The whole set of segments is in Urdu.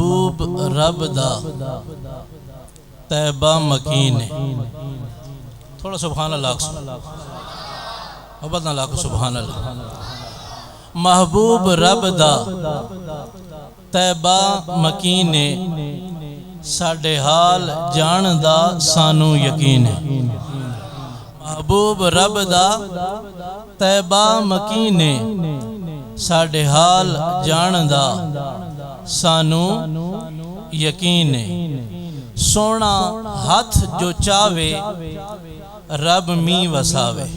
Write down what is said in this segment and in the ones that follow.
محبوب رب دا طیبہ مکین ہے. تھوڑا سبحان اللہ ابد نہ لاکھ سبحان اللہ. محبوب رب دا طیبہ مکین ہے ساڈے حال جان دا سانو یقین ہے. محبوب رب دا طیبہ مکین ہے ساڈے حال جان دا سانو یقین ہے. سونا ہاتھ جو چاوے رب می وساوے.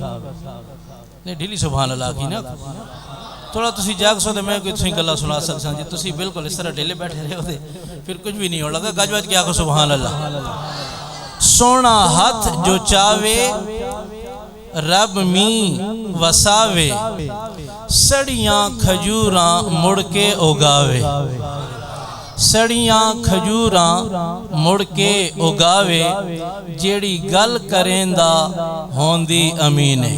نہیں ڈھیلی سبحان اللہ کی نا. تھوڑا تسی جاگ سو دے میں کوئی تسی گلہ سنا سکساں جی تسی بالکل اس طرح ڈھیلے بیٹھے رہے ہو دے پھر کچھ بھی نہیں ہو لگا. گج بج کیا کو سبحان اللہ. سونا ہاتھ جو چاوے رب می وساوے سڑیاں کھجوراں مڑ کے اگاوے. سڑیاں کھجوراں مڑ کے اگاوے جیڑی گل کریندا ہوندی امینے.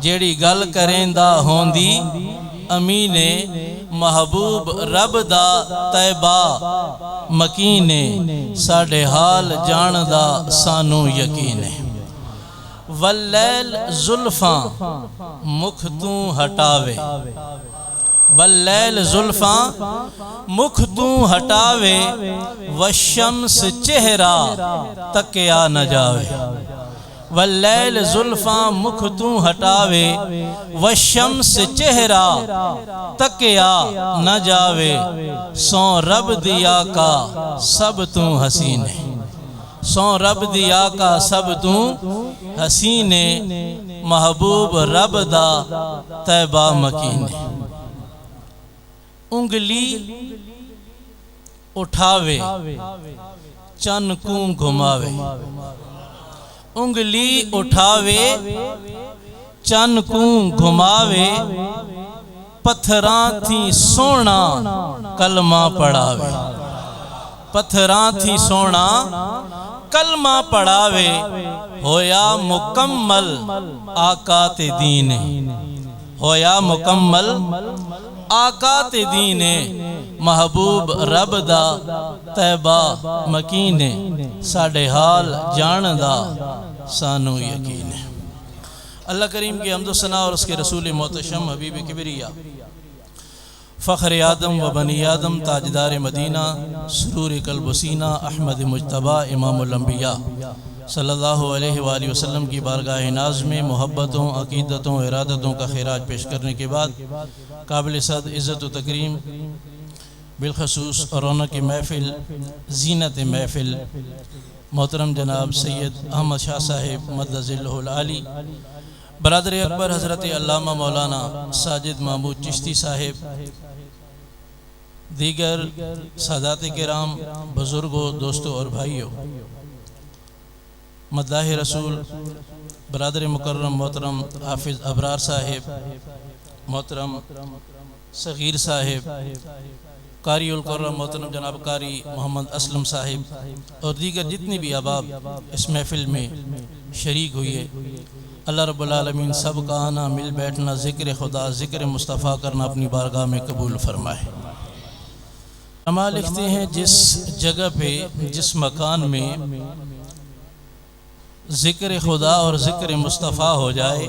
جیڑی گل کریندا ہوندی امینے. محبوب رب دا طیبہ مکینے ساڈے حال جان دا سانو یقینے. واللیل زلفاں مکھ توں ہٹاوے. واللیل زلفاں مکھ توں ہٹاوے والشمس چہرہ تکیا نہ جاوے. واللیل زلفاں مکھ توں ہٹاوے والشمس چہرہ تکیا نہ جاوے. سو رب دیا کا سب توں حسین ہے. سو رب دیا کا سب توں حسین ہے. محبوب رب دا طیبہ مکین ہے. انگلی اٹھاوے چن کو گھماوے. انگلی اٹھاوے چن کو گھماوے پتھراں تھی سونا کلمہ پڑھاوے. پتھراں تھی سونا کلمہ پڑھاوے ہویا مکمل آقا تے دین. ہویا مکمل آقا تے دین. محبوب رب دا طیبہ مکین ساڈے حال جان دا سانو یقین ہے. اللہ کریم کی حمد و ثنا اور اس کے رسول محتشم حبیب کبریہ فخر آدم و بنی آدم تاجدار مدینہ سرور قلب و سینہ احمد مجتبیٰ امام الانبیاء صلی اللہ علیہ وآلہ وسلم کی بارگاہ ناز میں محبتوں عقیدتوں ارادتوں کا خراج پیش کرنے کے بعد قابل صد عزت و تکریم بالخصوص رونق محفل زینت محفل محترم جناب سید احمد شاہ صاحب مدد ذلہ العالی برادر اکبر حضرت علامہ مولانا ساجد محمود چشتی صاحب دیگر سادات کرام بزرگوں دوستوں اور بھائیوں مداح رسول برادر مکرم محترم حافظ ابرار صاحب محترم صغیر صاحب قاری القرم محترم جناب قاری محمد اسلم صاحب اور دیگر جتنی بھی احباب اس محفل میں شریک ہوئے اللہ رب العالمین سب کا آنا مل بیٹھنا ذکر خدا ذکر مصطفیٰ کرنا اپنی بارگاہ میں قبول فرمائے. علماء لکھتے ہیں جس جگہ پہ جس مکان میں ذکر خدا اور ذکر مصطفیٰ ہو جائے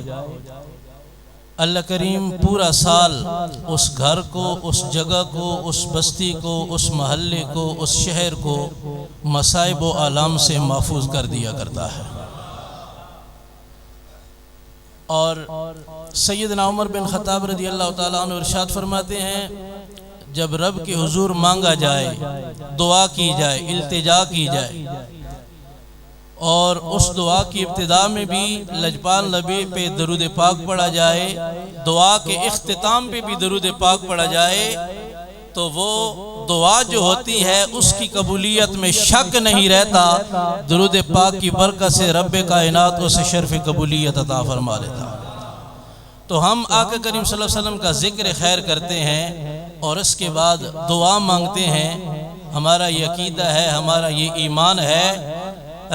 اللہ کریم پورا سال اس گھر کو اس جگہ کو اس بستی کو اس محلے کو اس شہر کو مصائب و آلام سے محفوظ کر دیا کرتا ہے. اور سیدنا عمر بن خطاب رضی اللہ تعالیٰ عنہ ارشاد فرماتے ہیں جب رب کے حضور مانگا جائے دعا کی جائے التجا کی جائے اور اس دعا کی ابتدا میں بھی لجپال نبی پہ درود پاک پڑھا جائے دعا کے اختتام پہ بھی درود پاک پڑھا جائے تو وہ دعا جو ہوتی ہے اس کی قبولیت میں شک نہیں رہتا. درود پاک کی برکت سے رب کائنات اسے شرف قبولیت عطا فرما لیتا. تو ہم آقا کریم صلی اللہ علیہ وسلم کا ذکر خیر کرتے ہیں اور اس کے بعد دعا مانگتے ہیں. ہمارا یہ عقیدہ ہے ہمارا یہ ایمان ہے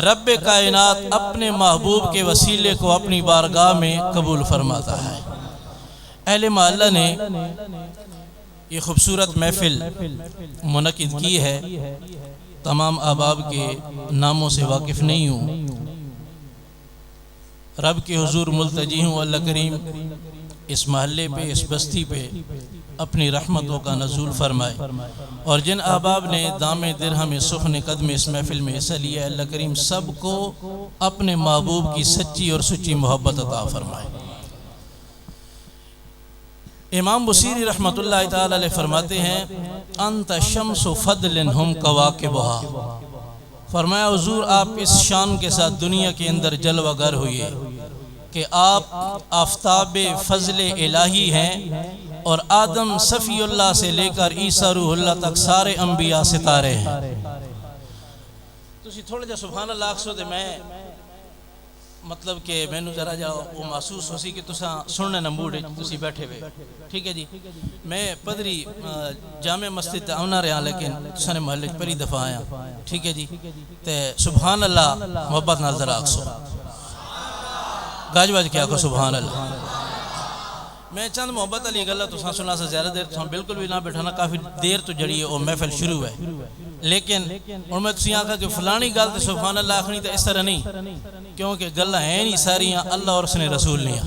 رب کائنات اپنے محبوب کے وسیلے کو اپنی بارگاہ میں قبول فرماتا ہے. اہل محلہ نے یہ خوبصورت محفل منعقد کی ہے، تمام احباب کے ناموں سے واقف نہیں ہوں، رب کے حضور ملتجی ہوں اللہ کریم اس محلے پہ، اس بستی پہ اپنی رحمتوں کا نزول فرمائے، اور جن احباب نے دام درہم سخن قدم اس محفل میں حصہ لیا اللہ کریم سب کو اپنے محبوب کی سچی اور سچی محبت عطا فرمائے۔ امام بصیری رحمۃ اللہ تعالی علیہ فرماتے ہیں انت شمس فضل ہم کواکبھا، فرمایا حضور آپ اس شان کے ساتھ دنیا کے اندر جلوہ گر ہوئے کہ آپ آفتاب فضل الہی ہیں، اور آدم صفی اللہ سے لے کر عیسیٰ روح اللہ تک سارے انبیاء ستارے ہیں۔ تسی تھوڑا جا سبحان اللہ آکسو دے میں مطلب کہ میں نو ذرا جا وہ محسوس ہو سی کہ تساں سننے نمبوڑے تسی بیٹھے ہوئے، ٹھیک ہے جی۔ میں پدری جامع مسجد آنا رہا لیکن تساں نے محلے پہلی دفعہ آیا، ٹھیک ہے جی، تے سبحان اللہ محبت نال ذرا آکسو، گاج باج کیا کو سبحان اللہ۔ میں چند محبت علی گلہ تو سنا سے زیادہ دیر تو بالکل بھی نہ بیٹھانا، کافی دیر تو جڑی ہے وہ محفل شروع ہے، لیکن اور میں تسی آنکھا کہ فلانی گل تے سبحان اللہ آخنی تے اس طرح نہیں، کیونکہ گلہ ہیں نہیں ساریاں اللہ اور اس نے رسول نہیں،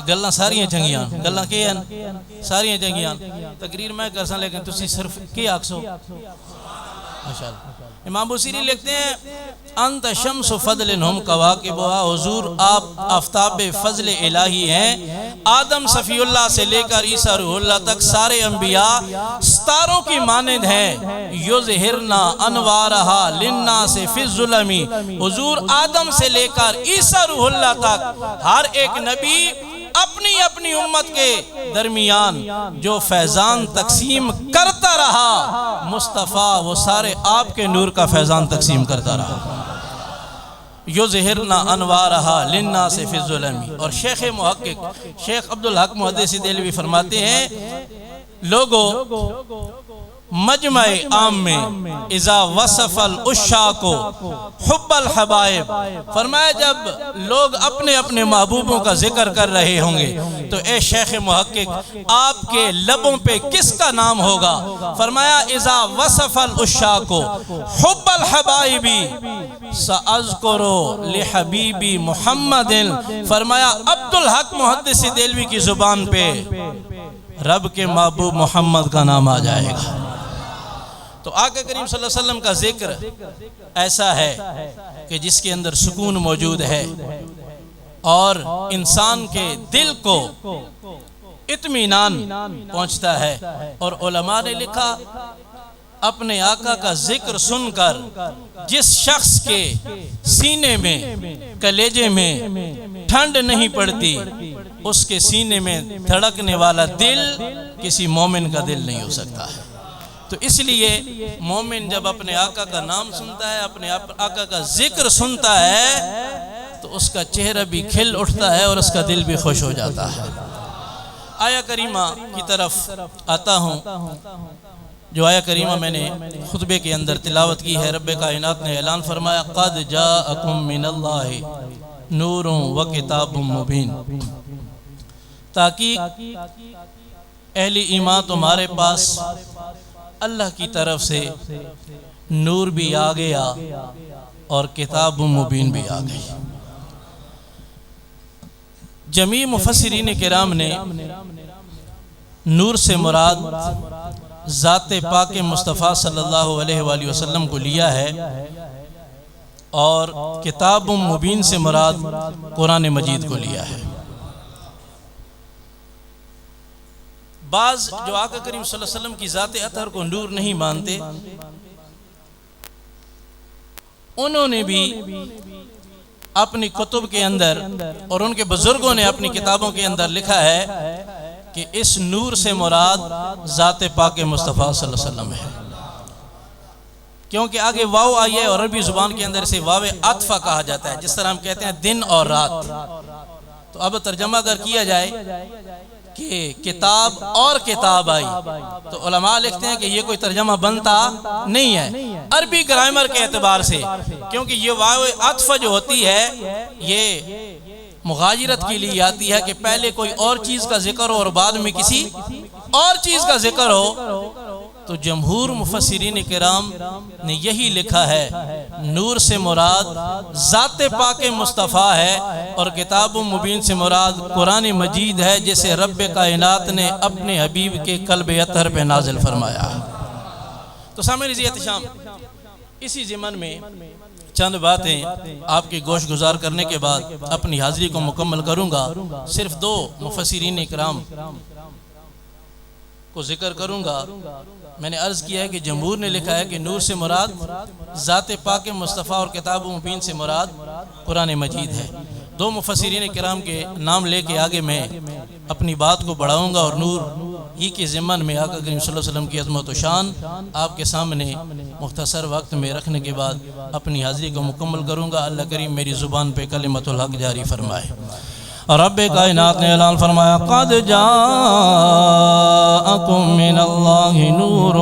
گلہ ساریاں چنگیاں، گلہ کیا ہیں ساریاں چنگیاں، تقریر میں کرساں لیکن تسی صرف کیا آکسو ماشاءاللہ۔ امام بصیری لکھتے ہیں انت شمس فضل ہم کواکبھا، حضور آپ آفتاب فضل الہی ہیں، آدم صفی اللہ سے لے کر عیسیٰ روح اللہ تک سارے انبیاء ستاروں کی مانند ہیں، یظہرنا انوارہا للناس فی الظلم، حضور آدم سے لے کر عیسیٰ روح اللہ تک ہر ایک نبی اپنی اپنی امت کے درمیان جو فیضان تقسیم کرتا رہا، مصطفیٰ وہ سارے آپ کے نور کا فیضان تقسیم کرتا رہا، یظہرنا انوارہا للناس فی الظلم۔ اور شیخ محقق شیخ عبدالحق محدثی دہلوی فرماتے ہیں لوگو مجمع عام میں اذا وصف العشاق حب الحبائب، فرمایا جب لوگ اپنے اپنے محبوبوں کا ذکر کر رہے ہوں گے تو اے شیخ محقق آپ کے لبوں پہ کس کا نام ہوگا؟ فرمایا اذا وصف العشاق حب الحبائب سأذکر لحبیبی محمد، فرمایا عبدالحق محدثی دہلوی کی زبان پہ رب کے محبوب محمد کا نام آ جائے گا۔ تو آقا کریم صلی اللہ علیہ وسلم کا ذکر ایسا ہے کہ جس کے اندر سکون موجود ہے اور انسان کے دل کو اطمینان پہنچتا ہے، اور علماء نے لکھا اپنے آقا کا ذکر سن کر جس شخص کے سینے میں کلیجے میں ٹھنڈ نہیں پڑتی اس کے سینے میں دھڑکنے والا دل کسی مومن کا دل نہیں ہو سکتا ہے۔ تو اس لیے مومن جب اپنے آقا کا نام سنتا ہے، اپنے آقا کا ذکر سنتا ہے تو اس کا چہرہ بھی کھل اٹھتا ہے اور اس کا دل بھی خوش ہو جاتا ہے۔ آیہ کریمہ کی طرف آتا ہوں، جو آیہ کریمہ میں نے خطبے کے اندر تلاوت کی ہے۔ رب کائنات نے اعلان فرمایا قد جاءکم من اللہ نور و کتاب مبین، تاکہ اہل ایمان تمہارے پاس اللہ کی طرف سے نور بھی آ گیا اور کتاب مبین بھی آ گئی۔ جمیع مفسرین کرام نے نور سے مراد ذات پاک مصطفیٰ صلی اللہ علیہ وآلہ وسلم کو لیا ہے، اور کتاب مبین سے مراد قرآن مجید کو لیا ہے۔ بعض جو آقا کریم صلی اللہ علیہ وسلم کی ذات اطہر کو نور نہیں مانتے، انہوں نے بھی اپنی کتب کے اندر اور ان کے بزرگوں نے اپنی کتابوں کے اندر لکھا ہے کہ اس نور سے مراد ذات پاک مصطفیٰ صلی اللہ علیہ وسلم ہے، کیونکہ آگے واو آئی ہے اور عربی زبان کے اندر اسے واو عطفہ کہا جاتا ہے، جس طرح ہم کہتے ہیں دن اور رات۔ تو اب ترجمہ اگر کیا جائے کہ کتاب اور کتاب آئی تو علماء لکھتے ہیں کہ یہ کوئی ترجمہ بنتا نہیں ہے عربی گرامر کے اعتبار سے، کیونکہ یہ واو عطف جو ہوتی ہے یہ مغایرت کے لیے آتی ہے کہ پہلے کوئی اور چیز کا ذکر ہو اور بعد میں کسی اور چیز کا ذکر ہو تو جمہور مفسرین کرام نے یہی لکھا ہے نور سے مراد ذات پاک مصطفیٰ ہے اور کتاب مبین سے مراد قرآن مجید ہے جسے رب کائنات نے اپنے حبیب کے قلب اطہر پہ نازل فرمایا۔ تو سامعین عزیز احتشام، اسی ضمن میں چند باتیں آپ کی گوش گزار کرنے کے بعد اپنی حاضری کو مکمل کروں گا۔ صرف دو مفسرین کرام کو ذکر کروں گا۔ میں نے عرض کیا ہے کہ جمہور نے لکھا ہے کہ نور سے مراد ذات پاک مصطفیٰ اور کتاب مبین سے مراد قرآن مجید ہے۔ دو مفسرین کرام کے نام لے کے آگے میں اپنی بات کو بڑھاؤں گا اور نور ہی کے ضمن میں آقا کریم صلی اللہ علیہ وسلم کی عظمت و شان آپ کے سامنے مختصر وقت میں رکھنے کے بعد اپنی حاضری کو مکمل کروں گا۔ اللہ کریم میری زبان پہ کلمت الحق جاری فرمائے۔ رب کائنات نے اعلان فرمایا قد جاءکم من اللہ نور و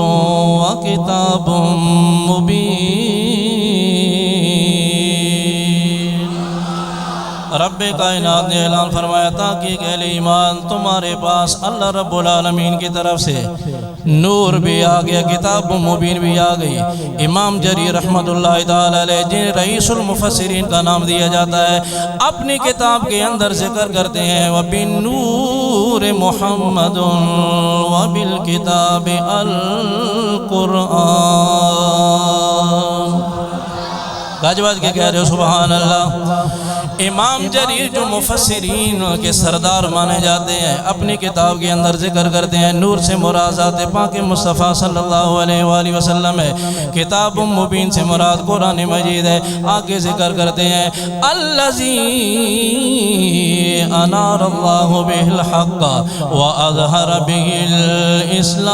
کتاب مبین۔ رب کائنات نے اعلان فرمایا تاکہ اہل ایمان تمہارے پاس اللہ رب العالمین کی طرف سے نور بھی آ گیا، کتاب مبین بھی آ گئی۔ امام جریر رحمت اللہ تعالی علیہ جن رئیس المفسرین کا نام دیا جاتا ہے اپنی کتاب کے اندر ذکر کرتے ہیں وَبِالنُّورِ مُحَمَّدٌ وَبِالْكِتَابِ الْقُرْآنِ۔ باج باج کے کہہ رہے ہو سبحان اللہ۔ امام جریر جو مفسرین کے سردار مانے جاتے ہیں اپنی کتاب کے اندر ذکر کرتے ہیں نور سے مراد ذات پاک مصطفیٰ صلی اللہ علیہ وآلہ وسلم ہے، کتاب مبین سے مراد قرآن مجید ہے۔ آگے ذکر کرتے ہیں الذی انار اللہ بہ الحق واظہر بہ الاسلام۔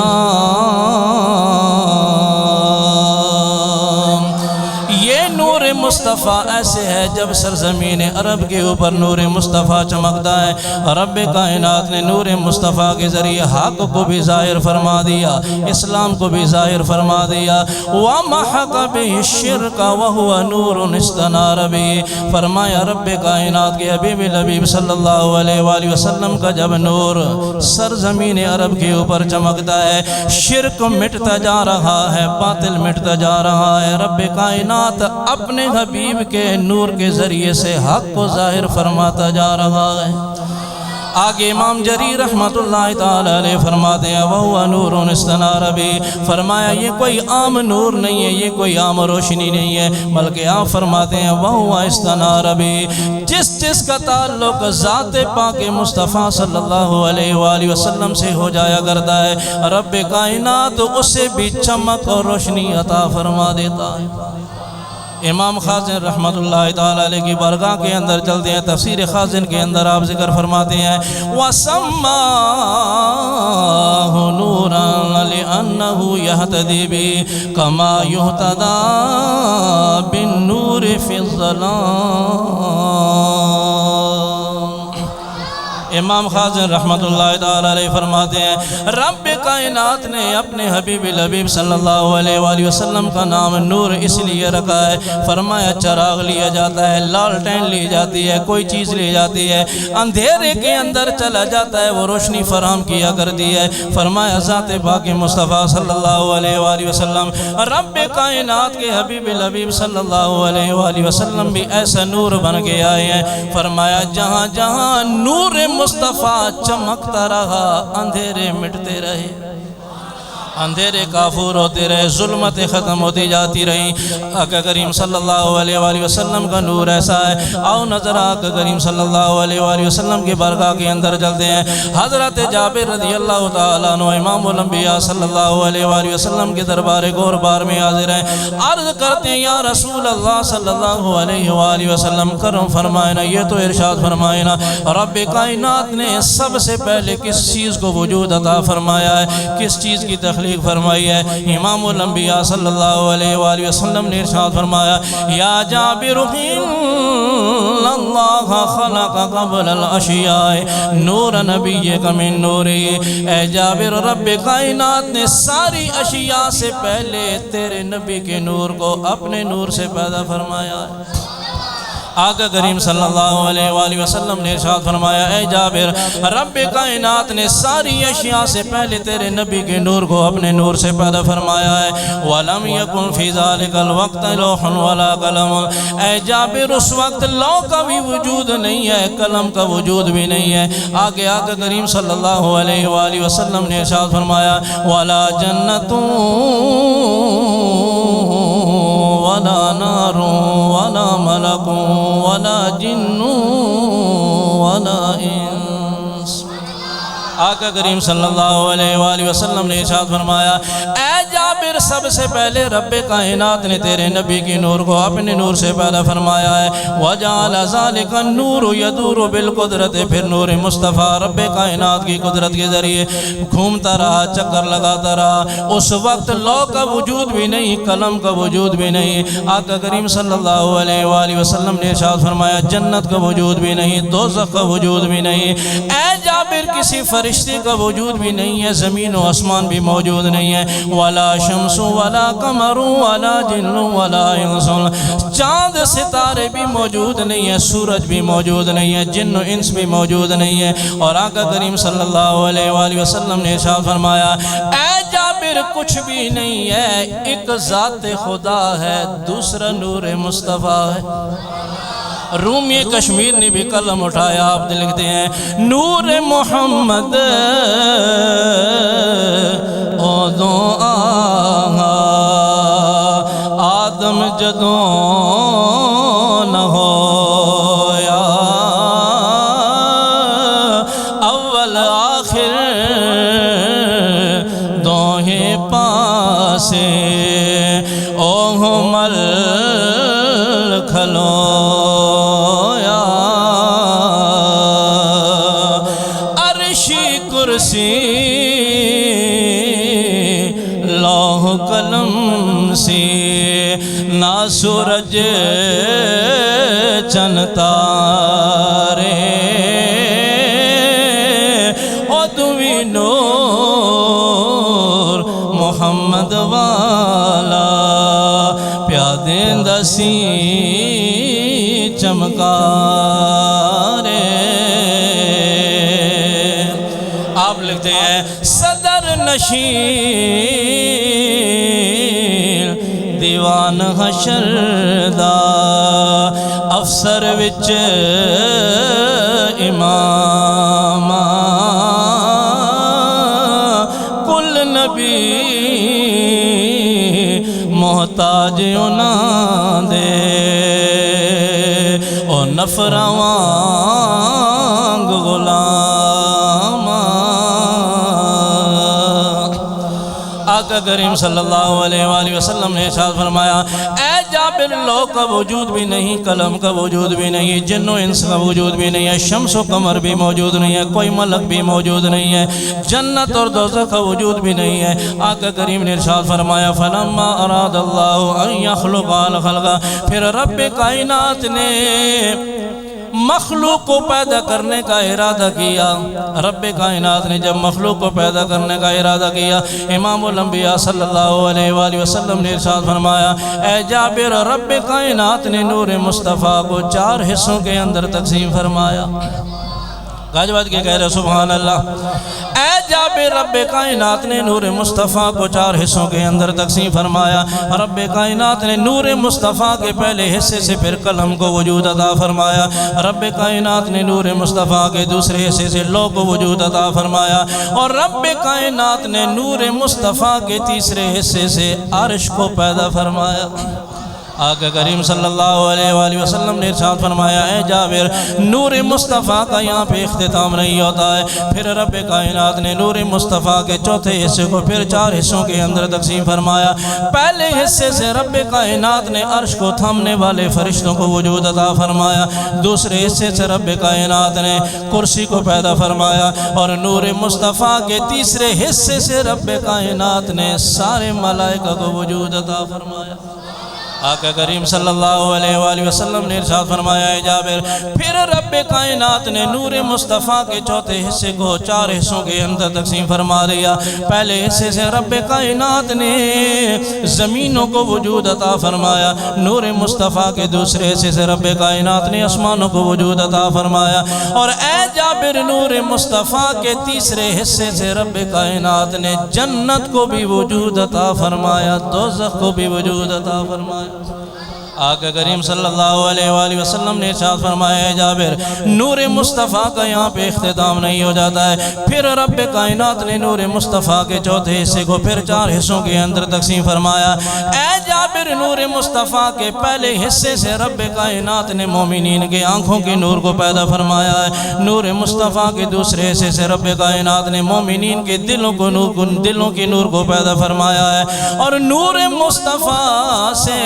یہ نور مصطفیٰ ایسے ہے جب سرزمین عرب کے اوپر نور مصطفیٰ چمکتا ہے۔ رب کائنات نے نور مصطفیٰ کے ذریعے حق کو بھی ظاہر فرما دیا، اسلام کو بھی ظاہر فرما دیا۔ وَمَحَقَ بِهِ الشِّرْكَ وَهُوَ نُورٌ اسْتَنَارَ بِهِ۔ فرمایا رب کائنات کے حبیب الحبیب صلی اللہ علیہ وآلہ وسلم کا جب نور سرزمین عرب کے اوپر چمکتا ہے شرک مٹتا جا رہا ہے، باطل مٹتا جا رہا ہے۔ رب کائنات اپنے حبیب کے نور کے ذریعے سے حق کو ظاہر فرماتا جا رہا ہے۔ آگے امام جریر رحمت اللہ تعالی علیہ فرماتے ہیں وَهُوَ نُورٌ اسْتَنَارَ بِهِ۔ فرمایا یہ کوئی عام نور نہیں ہے، یہ کوئی عام روشنی نہیں ہے، بلکہ آپ فرماتے ہیں وَهُوَ اسْتَنَارَ بِهِ۔ جس کا تعلق ذات پاک مصطفیٰ صلی اللہ علیہ وآلہ وسلم سے ہو جایا کرتا ہے رب کائنات اسے بھی چمک اور روشنی عطا فرما دیتا ہے۔ امام خازن رحمت اللہ تعالی علیہ کی بارگاہ کے اندر چلتے ہیں، تفسیر خازن کے اندر آپ ذکر فرماتے ہیں وَسَمَّاهُ نُورًا لِأَنَّهُ يَهْتَدِي بِهِ كَمَا يُهْتَدَى بِالنُّورِ فِي الظَّلَامِ۔ امام خازن رحمت اللہ تعالی علیہ فرماتے ہیں رب کائنات نے اپنے حبیب الحبیب صلی اللہ علیہ وآلہ وسلم کا نام نور اس لیے رکھا ہے۔ فرمایا چراغ لیا جاتا ہے، لالٹین لی جاتی ہے، کوئی چیز لی جاتی ہے، اندھیرے کے اندر چلا جاتا ہے، وہ روشنی فراہم کیا کرتی ہے۔ فرمایا ذات پاک مصطفیٰ صلی اللہ علیہ وآلہ وسلم رب کائنات کے حبیب الحبیب صلی اللہ علیہ وآلہ وسلم بھی ایسا نور بن کے آئے ہیں۔ فرمایا جہاں جہاں نور مصطفیٰ چمکتا رہا اندھیرے مٹتے رہے، اندھیرے کافور ہوتے رہے، ظلمتیں ختم ہوتی جاتی رہیں۔ آقا کریم صلی اللہ علیہ وآلہ وسلم کا نور ایسا ہے۔ آؤ نظر آقا کریم صلی اللہ علیہ وآلہ وسلم کی بارگاہ کے اندر چلتے ہیں۔ حضرت جابر رضی اللہ تعالیٰ عنہ امام الانبیاء صلی اللہ علیہ وآلہ وسلم کے دربار گور بار میں حاضر ہیں، عرض کرتے ہیں یا رسول اللہ صلی اللہ علیہ وآلہ وسلم کرم فرمائے نا، یہ تو ارشاد فرمائے نا رب کائنات نے سب سے پہلے کس چیز کو وجود عطا فرمایا ہے، کس چیز کی تخلیق فرمائی ہے؟ امام الانبیاء صلی اللہ علیہ وآلہ وسلم نے ارشاد فرمایا یا جابر ان اللہ خلق قبل الاشیاء نور نبیک من نوری۔ اے جابر رب کائنات نے ساری اشیاء سے پہلے تیرے نبی کے نور کو اپنے نور سے پیدا فرمایا ہے۔ آقا کریم صلی اللہ علیہ وآلہ وسلم نے ارشاد فرمایا اے جابر رب کائنات نے ساری اشیاء سے پہلے تیرے نبی کے نور کو اپنے نور سے پیدا فرمایا ہے وَلَمْ يَكُنْ فِي ذَلِكَ الْوَقْتَ لَوْحٌ وَلَا قَلَمٌ اے جابر اس وقت لوح کا بھی وجود نہیں ہے قلم کا وجود بھی نہیں ہے آگے آقا کریم صلی اللہ علیہ وآلہ وسلم نے ارشاد فرمایا وَلَا جَنَّةٌ وَلَا نَارٌ وَلَا مَلَكٌ وَلَا جِنٌّ وَلَا إِنسٌ آقا کریم صلی اللہ علیہ وآلہ وسلم نے ارشاد فرمایا اے جابر سب سے پہلے رب کائنات نے تیرے نبی کی نور کو اپنے نور سے پیدا فرمایا ہے وَجَعَلَ ذَلِكَ النُّورُ يَدُورُ بِالْقُدْرَةِ پھر نور مصطفیٰ رب کائنات کی قدرت کے ذریعے گھومتا رہا چکر لگاتا رہا اس وقت لوح کا وجود بھی نہیں قلم کا وجود بھی نہیں آقا کریم صلی اللہ علیہ وآلہ وسلم نے ارشاد فرمایا جنت کا وجود بھی نہیں دوزخ کا وجود بھی نہیں اے جابر کسی فرشتے کا وجود بھی نہیں ہے زمین و آسمان بھی موجود نہیں ہے وَلَا شَمْسُ وَلَا قَمَرُ وَلَا جِنُّ وَلَا إِنسٌ چاند ستارے بھی موجود نہیں ہے سورج بھی موجود نہیں ہے جن و انس بھی موجود نہیں ہے اور آقا کریم صلی اللہ علیہ وآلہ وسلم نے ارشاد فرمایا اے جابر کچھ بھی نہیں ہے ایک ذات خدا ہے دوسرا نور مصطفیٰ ہے رومی کشمیر نے بھی قلم اٹھایا آپ لکھتے ہیں نور محمد اودوں آہا آدم جدوں نہ ہویا اول آخر دوہے پاسے اوہ مل کھلو لوح قلم سے نہ سورج چن تارے او دوی نور محمد والا پیادیں دسی چمکارے آپ لکھتے ہیں صدر نشین دیوان حشر دا افسر وچ امام کل نبی محتاج انہاں دے او نفراں وانگ غلام آقا کریم صلی اللہ علیہ وآلہ وسلم نے ارشاد فرمایا اے جابر لوح کا وجود بھی نہیں قلم کا وجود بھی نہیں جن و انس کا وجود بھی نہیں ہے شمس و قمر بھی موجود نہیں ہے کوئی ملک بھی موجود نہیں ہے جنت اور دوزخ کا وجود بھی نہیں ہے آقا کریم نے ارشاد فرمایا فلما اراد اللہ ان یخلق الخلق پھر رب کائنات نے مخلوق کو پیدا کرنے کا ارادہ کیا رب کائنات نے جب مخلوق کو پیدا کرنے کا ارادہ کیا امام الانبیاء صلی اللہ علیہ وآلہ وسلم نے ارشاد فرمایا اے جابر رب کائنات نے نور مصطفیٰ کو 4 حصوں کے اندر تقسیم فرمایا گاجواد کے کہہ رہے سبحان اللہ اے جابر رب کائنات نے نور مصطفیٰ کو 4 حصوں کے اندر تقسیم فرمایا رب کائنات نے نور مصطفیٰ کے پہلے حصے سے پھر قلم کو وجود عطا فرمایا رب کائنات نے نور مصطفیٰ کے دوسرے حصے سے لوح کو وجود عطا فرمایا اور رب کائنات نے نور مصطفیٰ کے تیسرے حصے سے عرش کو پیدا فرمایا آقا کریم صلی اللہ علیہ وآلہ وسلم نے ارشاد فرمایا اے جابر نور مصطفیٰ کا یہاں پہ اختتام نہیں ہوتا ہے پھر رب کائنات نے نور مصطفیٰ کے چوتھے حصے کو پھر 4 حصوں کے اندر تقسیم فرمایا پہلے حصے سے رب کائنات نے عرش کو تھامنے والے فرشتوں کو وجود عطا فرمایا دوسرے حصے سے رب کائنات نے کرسی کو پیدا فرمایا اور نور مصطفیٰ کے تیسرے حصے سے رب کائنات نے سارے ملائکہ کو وجود عطا فرمایا آقا کریم صلی اللہ علیہ وآلہ وسلم نے ارشاد فرمایا ہے جابر، پھر رب کائنات نے نور مصطفیٰ کے چوتھے حصے کو 4 حصوں کے اندر تقسیم فرما دیا۔ پہلے حصے سے رب کائنات نے زمینوں کو وجود عطا فرمایا، نور مصطفیٰ کے دوسرے حصے سے رب کائنات نے آسمانوں کو وجود عطا فرمایا، اور اے جابر نور مصطفیٰ کے تیسرے حصے سے رب کائنات نے جنت کو بھی وجود عطا فرمایا، دوزخ کو بھی وجود عطا فرمایا۔ آقا کریم صلی اللہ علیہ وآلہ وسلم نے ارشاد فرمایا ہے جابر، نور مصطفیٰ کا یہاں پہ اختتام نہیں ہو جاتا ہے، پھر رب کائنات نے نور مصطفیٰ کے چوتھے حصے کو پھر 4 حصوں کے اندر تقسیم فرمایا۔ اے جابر نور مصطفیٰ کے پہلے حصے سے رب کائنات نے مومنین کے آنکھوں کے نور کو پیدا فرمایا ہے، نور مصطفیٰ کے دوسرے حصے سے رب کائنات نے مومنین کے دلوں کے نور کو پیدا فرمایا ہے، اور نور مصطفیٰ سے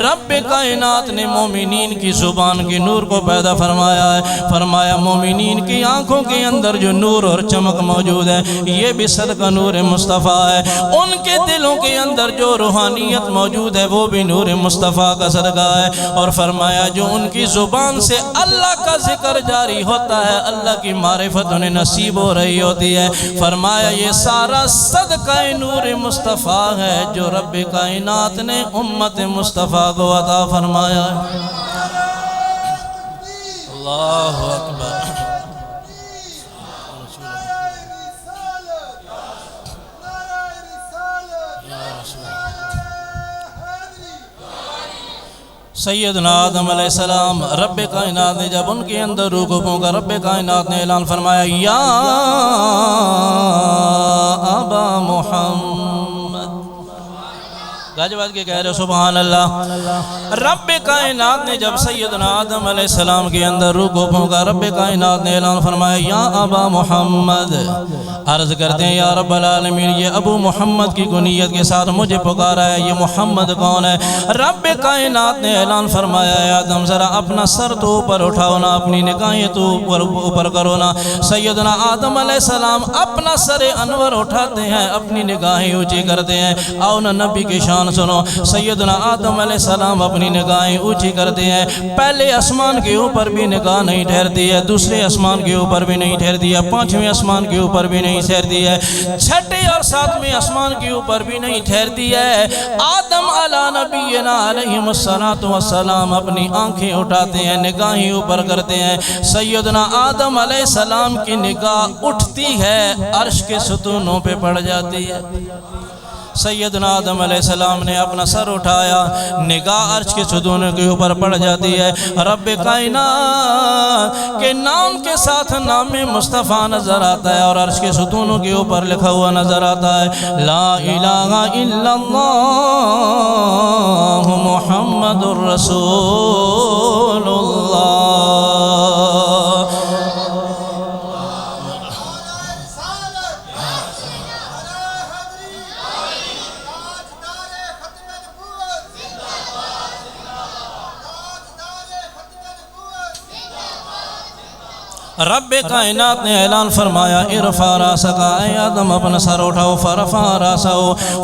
رب کائنات نے مومنین کی زبان کے نور کو پیدا فرمایا ہے۔ فرمایا مومنین کی آنکھوں کے اندر جو نور اور چمک موجود ہے یہ بھی صدقہ نور مصطفیٰ ہے، ان کے دلوں کے اندر جو روحانیت موجود ہے وہ بھی نور مصطفیٰ کا صدقہ ہے، اور فرمایا جو ان کی زبان سے اللہ کا ذکر جاری ہوتا ہے، اللہ کی معرفت انہیں نصیب ہو رہی ہوتی ہے، فرمایا یہ سارا صدقہ نور مصطفیٰ ہے جو رب کائنات نے امت مصطفیٰ کو عطا فرمایا ہے۔ اللہ اکبر۔ سیدنا آدم علیہ السلام رب کائنات نے جب ان کے اندر روح کو پھونکا، رب کائنات نے اعلان فرمایا یا ابا محمد، گاج بات کے کہہ رہے سبحان اللہ۔ رب کائنات نے جب سیدنا آدم علیہ السلام کے اندر روح کو پھونکا، رب کائنات نے اعلان فرمایا یا ابا محمد، عرض کرتے ہیں یا رب العالمین یہ ابو محمد کی کنیت کے ساتھ مجھے پکارا ہے، یہ محمد کون ہے؟ رب کائنات نے اعلان فرمایا ہے آدم ذرا اپنا سر تو اوپر اٹھاؤ نا، اپنی نگاہیں تو اوپر کرو نا۔ سیدنا آدم علیہ السلام اپنا سر انور اٹھاتے ہیں، اپنی نگاہیں اونچی کرتے ہیں۔ آؤ نا نبی کی شان سنو، سیدنا آدم علیہ السلام اپنی نگاہیں اونچی کرتے ہیں، پہلے آسمان کے اوپر بھی نگاہ نہیں ٹھہرتی ہے، دوسرے آسمان کے اوپر بھی نہیں ٹھہرتی ہے، 5ویں آسمان کے اوپر بھی نہیں ٹھہرتی ہے، 6 اور 7ویں آسمان کے اوپر بھی نہیں ٹھہرتی ہے۔ آدم علی نبینا علیہ السلام اپنی آنکھیں اٹھاتے ہیں، نگاہیں اوپر کرتے ہیں، سیدنا آدم علیہ السلام کی نگاہ اٹھتی ہے، عرش کے ستونوں پہ پڑ جاتی ہے۔ سیدنا آدم علیہ السلام نے اپنا سر اٹھایا، نگاہ عرش کے ستونوں کے اوپر پڑ جاتی ہے، رب کائنات کے نام کے ساتھ نام مصطفیٰ نظر آتا ہے، اور عرش کے ستونوں کے اوپر لکھا ہوا نظر آتا ہے لا الہ الا اللہ محمد الرسول اللہ۔ رب کائنات نے اعلان فرمایا ارفع راسک، اے آدم اپنا سر اٹھاؤ، فرفع راسہ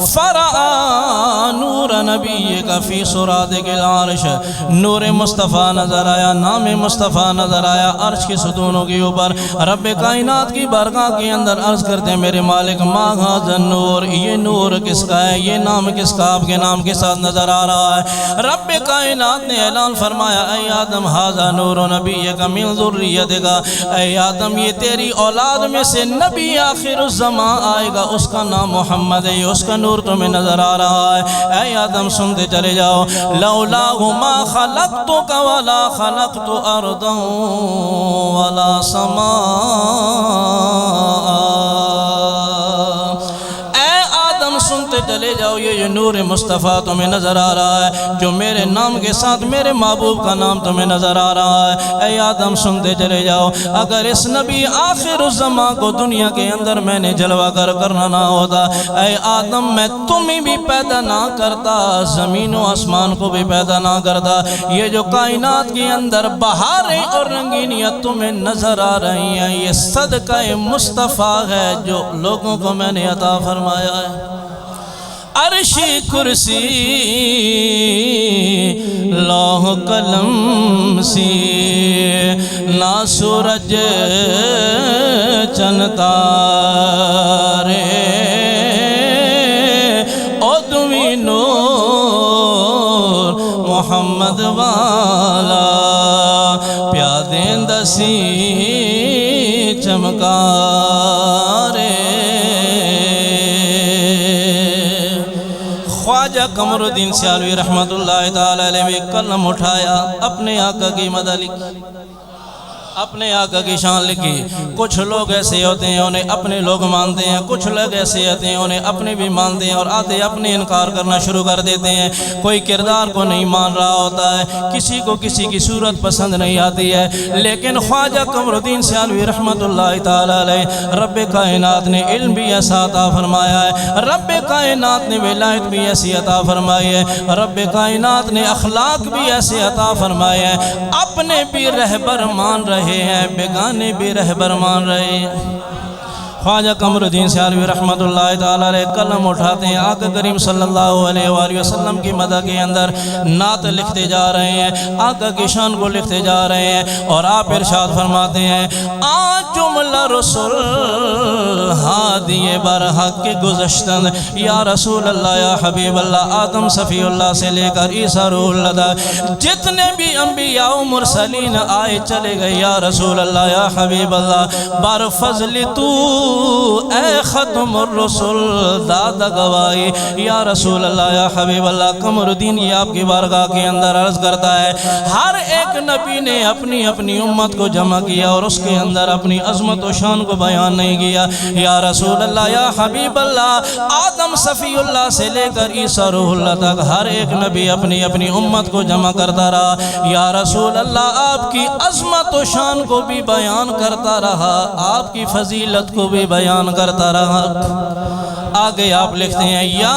فرآ نور نبیک فی سرادق العرش، نور مصطفیٰ نظر آیا، نام مصطفیٰ نظر آیا عرش کے ستونوں کے اوپر۔ رب کائنات کی بارگاہ کے اندر عرض کرتے ہیں میرے مالک ما ھذا النور، یہ نور کس کا ہے، یہ نام کس کا آپ کے نام کے ساتھ نظر آ رہا ہے؟ رب کائنات نے اعلان فرمایا اے آدم ھذا نور نبیک من ذریتک، اے آدم یہ تیری اولاد میں سے نبی آخر الزمان آئے گا، اس کا نام محمد ہے، اس کا نور تمہیں نظر آ رہا ہے۔ اے آدم سنتے چلے جاؤ، لولاہ ما خلقتک ولا خلقت ارضا ولا سماء، سنتے چلے جاؤ یہ نور مصطفیٰ تمہیں نظر آ رہا ہے، جو میرے نام کے ساتھ میرے محبوب کا نام تمہیں نظر آ رہا ہے۔ اے آدم سنتے چلے جاؤ، اگر اس نبی آخر الزمان کو دنیا کے اندر میں نے جلوہ کرنا نہ ہوتا، اے آدم میں تمہیں بھی پیدا نہ کرتا، زمین و آسمان کو بھی پیدا نہ کرتا۔ یہ جو کائنات کے اندر بہاریں اور رنگینیت تمہیں نظر آ رہی ہیں، یہ صدقہ مصطفیٰ ہے جو لوگوں کو میں نے عطا فرمایا ہے۔ عرشی کرسی لوح قلم سی نہ سورج چن تارے او دوی نور محمد والا پیادیں دسی چمکارے خواجہ قمر الدین سیالوی رحمت اللہ تعالی علیہ قلم اٹھایا اپنے آقا کی مدد لکھی اپنے آقا کی شان لکھی کچھ لوگ ایسے ہوتے ہیں انہیں اپنے لوگ مانتے ہیں کچھ لوگ ایسے ہوتے ہیں انہیں اپنے بھی مانتے ہیں اور آتے اپنے انکار کرنا شروع کر دیتے ہیں کوئی کردار کو نہیں مان رہا ہوتا ہے کسی کو کسی کی صورت پسند نہیں آتی ہے لیکن خواجہ قمر الدین سیالوی رحمت اللہ تعالی علیہ رب کائنات نے علم بھی ایسا عطا فرمایا ہے رب کائنات نے ولایت بھی ایسی عطا فرمائی ہے رب کائنات نے اخلاق بھی ایسے عطا فرمائے ہیں اپنے بھی رہبر مان رہے ہیں بیگانے بھی رہبر مان رہے ہیں خواجہ قمر الدین سیالوی رحمت اللہ تعالی علیہ قلم اٹھاتے ہیں آقا کریم صلی اللہ علیہ وآلہ وسلم کی مدح کے اندر نعت لکھتے جا رہے ہیں آقا کی شان کو لکھتے جا رہے ہیں اور آپ ارشاد فرماتے ہیں آج جملہ رسول ہادی برحق کے گزشتن یا رسول اللہ یا حبیب اللہ آدم صفی اللہ سے لے کر عیسیٰ روح اللہ جتنے بھی انبیاء و مرسلین آئے چلے گئے یا رسول اللہ یا حبیب اللہ بر فضل تو اے ختم الرسول دادا گواہی یا رسول اللہ یا حبیب اللہ قمر الدین یہ آپ کی بارگاہ کے اندر عرض کرتا ہے ہر ایک نبی نے اپنی اپنی امت کو جمع کیا اور اس کے اندر اپنی عظمت و شان کو بیان نہیں کیا یا رسول اللہ یا حبیب اللہ آدم صفی اللہ سے لے کر عیسیٰ روح اللہ تک ہر ایک نبی اپنی اپنی امت کو جمع کرتا رہا یا رسول اللہ آپ کی عظمت و شان کو بھی بیان کرتا رہا آپ کی فضیلت کو بھی بیان کرتا رہا آگے آپ لکھتے ہیں یا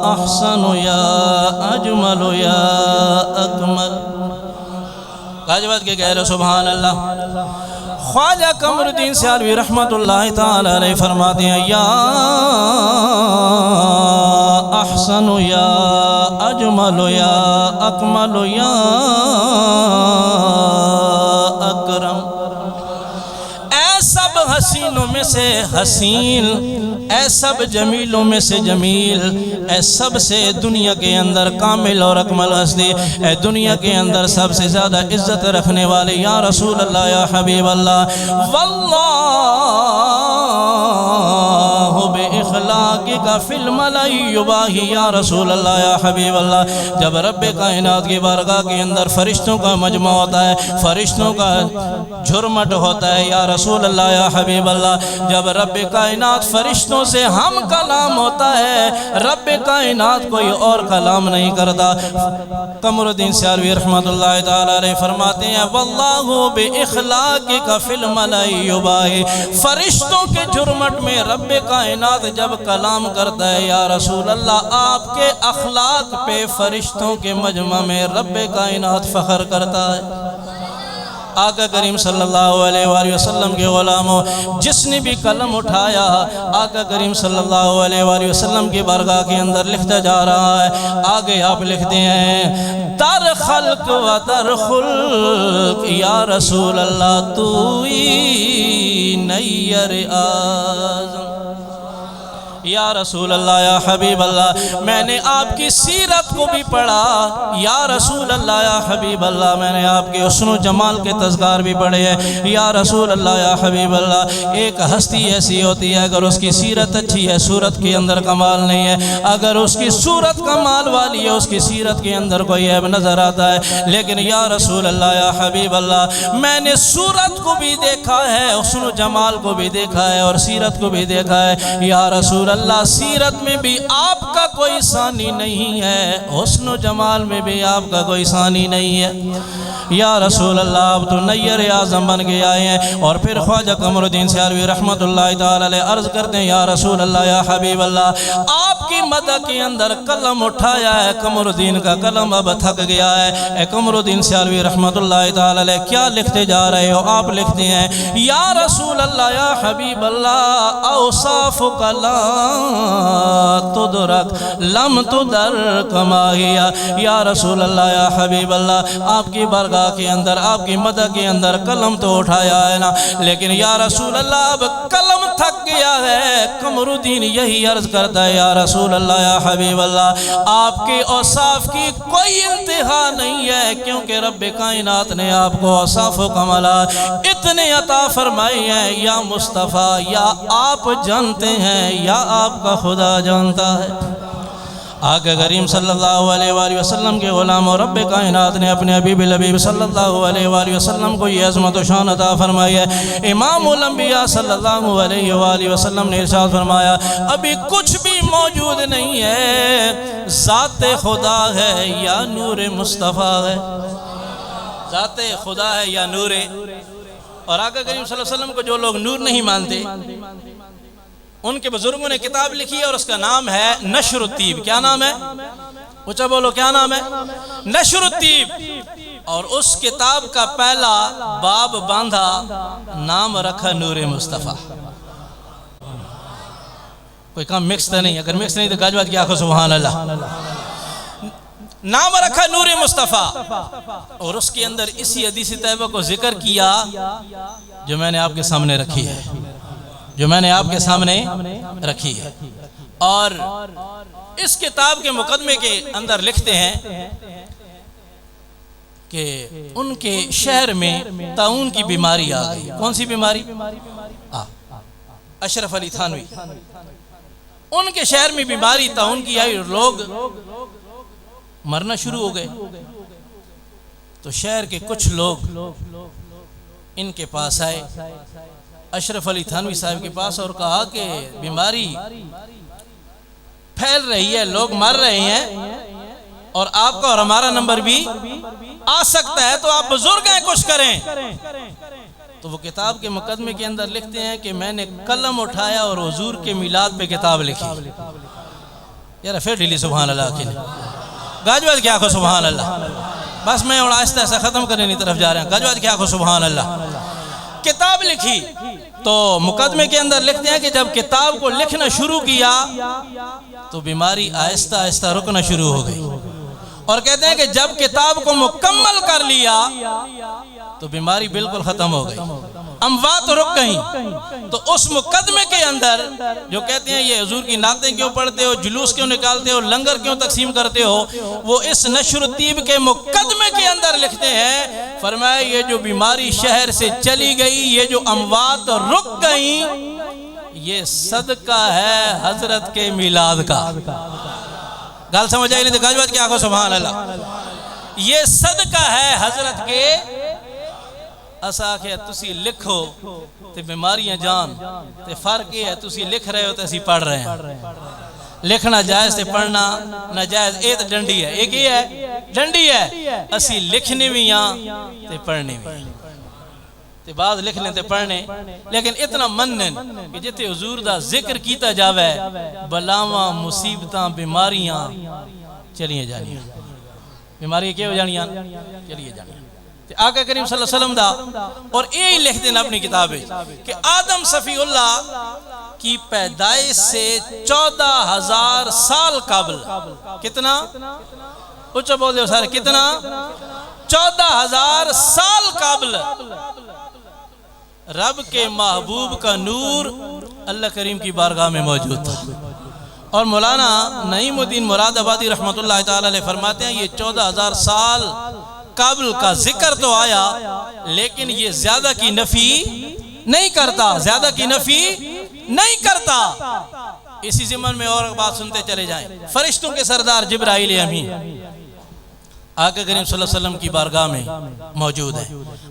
احسن یا اجمل یا اکمل کاجبت کے کہہ رہے سبحان اللہ خواجہ قمر الدین سیالوی رحمت اللہ تعالی علیہ فرماتے ہیں یا احسن یا اجمل یا اکمل یا اکرم اے سب حسینوں میں سے حسین اے سب جمیلوں میں سے جمیل اے سب سے دنیا کے اندر کامل اور اکمل ہستی اے دنیا کے اندر سب سے زیادہ عزت رکھنے والے یا رسول اللہ یا حبیب اللہ واللہ بے اخلاقی کا فی الملائی یباہی یا رسول اللہ یا حبیب اللہ جب رب کائنات کی بارگاہ کے اندر فرشتوں کا مجمع ہوتا ہے فرشتوں کا جھرمٹ ہوتا ہے یا رسول اللہ یا حبیب اللہ جب رب کائنات فرشتوں سے ہم کلام ہوتا ہے رب کائنات کوئی اور کلام نہیں کرتا قمر الدین سیالوی رحمت اللہ تعالی علیہ فرماتے ہیں واللہ بے اخلاقی کا فی الملائی یباہی فرشتوں کے جھرمٹ میں رب کائنات جب کلام کرتا ہے یا رسول اللہ آپ کے اخلاق پہ فرشتوں کے مجمع میں رب کائنات فخر کرتا ہے آقا کریم صلی اللہ علیہ وآلہ وسلم کے غلاموں جس نے بھی قلم اٹھایا آقا کریم صلی اللہ علیہ وآلہ وسلم کی بارگاہ کے اندر لکھتا جا رہا ہے آگے آپ لکھتے ہیں در خلق و در خلق یا رسول اللہ توئی نیر آزم یا رسول اللہ یا حبیب اللہ میں نے آپ کی سیرت کو بھی پڑھا یا رسول اللہ یا حبیب اللہ میں نے آپ کے حسن و جمال کے تذکار بھی پڑھے ہیں یا رسول اللہ یا حبیب اللہ ایک ہستی ایسی ہوتی ہے اگر اس کی سیرت اچھی ہے صورت کے اندر کمال نہیں ہے اگر اس کی صورت کمال والی ہے اس کی سیرت کے اندر کوئی عیب نظر آتا ہے لیکن یا رسول اللہ یا حبیب اللہ میں نے صورت کو بھی دیکھا ہے حسن و جمال کو بھی دیکھا ہے اور سیرت کو بھی دیکھا ہے یا رسول اللہ سیرت میں بھی آپ کا کوئی ثانی نہیں ہے حسن و جمال میں بھی آپ کا کوئی ثانی نہیں ہے یا رسول اللہ آپ تو نیر اعظم بن کے آئے ہیں اور پھر خواجہ قمر الدین سیالوی رحمت اللہ تعالی علیہ عرض کرتے ہیں یا رسول اللہ یا حبیب اللہ آپ کی مدد کے اندر قلم اٹھایا ہے، قمر الدین کا قلم اب تھک گیا ہے۔ اے قمر الدین سیالوی رحمت اللہ تعالی علیہ، کیا لکھتے جا رہے ہو؟ آپ لکھتے ہیں یا رسول اللہ، یا حبیب اللہ، اوصافک لا تدرک لم تدرک ما ہی۔ یا رسول اللہ، یا حبیب اللہ، آپ کی بارگاہ کے اندر، آپ کی مدد کے اندر قلم تو اٹھایا ہے نا، لیکن یا رسول اللہ اب قلم تھک گیا ہے۔ قمر الدین یہی عرض کرتا ہے یا رسول اللہ، یا حبیب اللہ، آپ کے اوصاف کی کوئی انتہا نہیں ہے، کیونکہ رب کائنات نے آپ کو اوصاف و کمالات اتنے عطا فرمائی ہیں، یا مصطفیٰ، یا آپ جانتے ہیں یا آپ کا خدا جانتا ہے۔ آقا کریم صلی اللہ علیہ وآلہ وسلم کے غلام اور رب کائنات نے اپنے حبیب الحبیب صلی اللہ علیہ وآلہ وسلم کو یہ عظمت و شان عطا فرمائی ہے۔ امام الانبیاء صلی اللہ علیہ وآلہ وسلم نے ارشاد فرمایا ابھی کچھ بھی موجود نہیں ہے، ذات خدا ہے یا نور مصطفیٰ ہے، ذات خدا ہے یا نور۔ اور آقا کریم صلی اللہ علیہ وسلم کو جو لوگ نور نہیں مانتے، ان کے بزرگوں نے کتاب لکھی ہے اور اس کا نام ہے نشر الطیب۔ کیا نام ہے؟ اونچا بولو، کیا نام ہے؟ نشر الطیب۔ اور اس کتاب کا پہلا باب باندھا، نام رکھا نور مصطفیٰ۔ کوئی کام مکس تو نہیں؟ اگر مکس نہیں تو گاجوات کی آنکھوں سبحان اللہ۔ نام رکھا نور مصطفیٰ، اور اس کے اندر اسی حدیث طیبہ کو ذکر کیا جو میں نے آپ کے سامنے رکھی ہے، جو میں نے آپ کے سامنے رکھی ہے۔ اور اس کتاب کے مقدمے کے اندر لکھتے ہیں کہ ان کے شہر میں طاعون کی بیماری آ گئی۔ کون سی بیماری؟ اشرف علی تھانوی، ان کے شہر میں بیماری طاعون کی آئی اور لوگ مرنا شروع ہو گئے۔ تو شہر کے کچھ لوگ ان کے پاس آئے، اشرف علی تھانوی صاحب کے پاس، اور کہا کہ بیماری پھیل رہی ہے، لوگ مر رہے ہیں، اور آپ کا اور ہمارا نمبر بھی آ سکتا ہے، تو آپ بزرگ ہیں، کچھ کریں۔ تو وہ کتاب کے مقدمے کے اندر لکھتے ہیں کہ میں نے قلم اٹھایا اور حضور کے میلاد پہ کتاب لکھی۔ یار پھر ڈیلی سبحان اللہ کے لیے گاجوات کیا کو سبحان اللہ۔ بس میں اور آہستہ ایسا ختم کرنے کی طرف جا رہے ہیں۔ گاجوات کیا کو سبحان اللہ۔ کتاب لکھی تو مقدمے کے اندر لکھتے ہیں کہ جب کتاب کو لکھنا شروع کیا تو بیماری آہستہ آہستہ رکنا شروع ہو گئی، اور کہتے ہیں کہ جب کتاب کو مکمل کر لیا تو بیماری بالکل ختم ہو گئی، اموات رک گئیں۔ تو اس مقدمے کے اندر جو کہتے ہیں یہ حضور کی نعتیں کیوں پڑھتے ہو، جلوس کیوں نکالتے ہو، لنگر کیوں تقسیم کرتے ہو، وہ اس نشر الطیب کے مقدمے کے اندر لکھتے ہیں، فرمایا یہ جو بیماری شہر سے چلی گئی، یہ جو اموات رک گئیں، یہ صدقہ ہے حضرت کے میلاد کا۔ گال سمجھ آئی نہیں تو گاجوات کی آنکھوں سبحان اللہ۔ یہ صدقہ ہے حضرت کے، اسا کہ تسی لکھو تے بیماریاں جان تے، فرق یہ ہے تسی لکھ رہے ہو تے اسی پڑھ رہے ہیں۔ لکھنا جائز تے پڑھنا ناجائز، یہ تو ڈنڈی ہے، ایک یہ ہے ڈنڈی ہے، اسی لکھنے بھی یہاں تے پڑھنے بھی تے، بعض لکھنے تے پڑھنے، لیکن اتنا منن کہ جتے حضور دا ذکر کیتا جاوے بلاواں مصیبتاں بیماریاں چلیے جانیاں، بیماری کیا ہو جانیاں چلیے جانیاں۔ آقا کریم صلی اللہ علیہ وسلم دا اور یہی لکھ دینا اپنی کتاب ہے کہ آدم صفی اللہ کی پیدائش سے 14,000 سال قبل، کتنا اچھا بول دے سارے، کتنا 14,000 سال قبل رب کے محبوب کا نور اللہ کریم کی بارگاہ میں موجود تھا۔ اور مولانا نعیم الدین مراد آبادی رحمت اللہ تعالی علیہ فرماتے ہیں یہ 14,000 سال قبل کا ذکر تو آیا، لیکن یہ زیادہ کی نفی نہیں کرتا، زیادہ کی نفی نہیں کرتا۔ اسی ضمن میں اور بات سنتے چلے جائیں، فرشتوں کے سردار جبرائیل امین آقا کریم صلی اللہ علیہ وسلم کی بارگاہ میں موجود ہے۔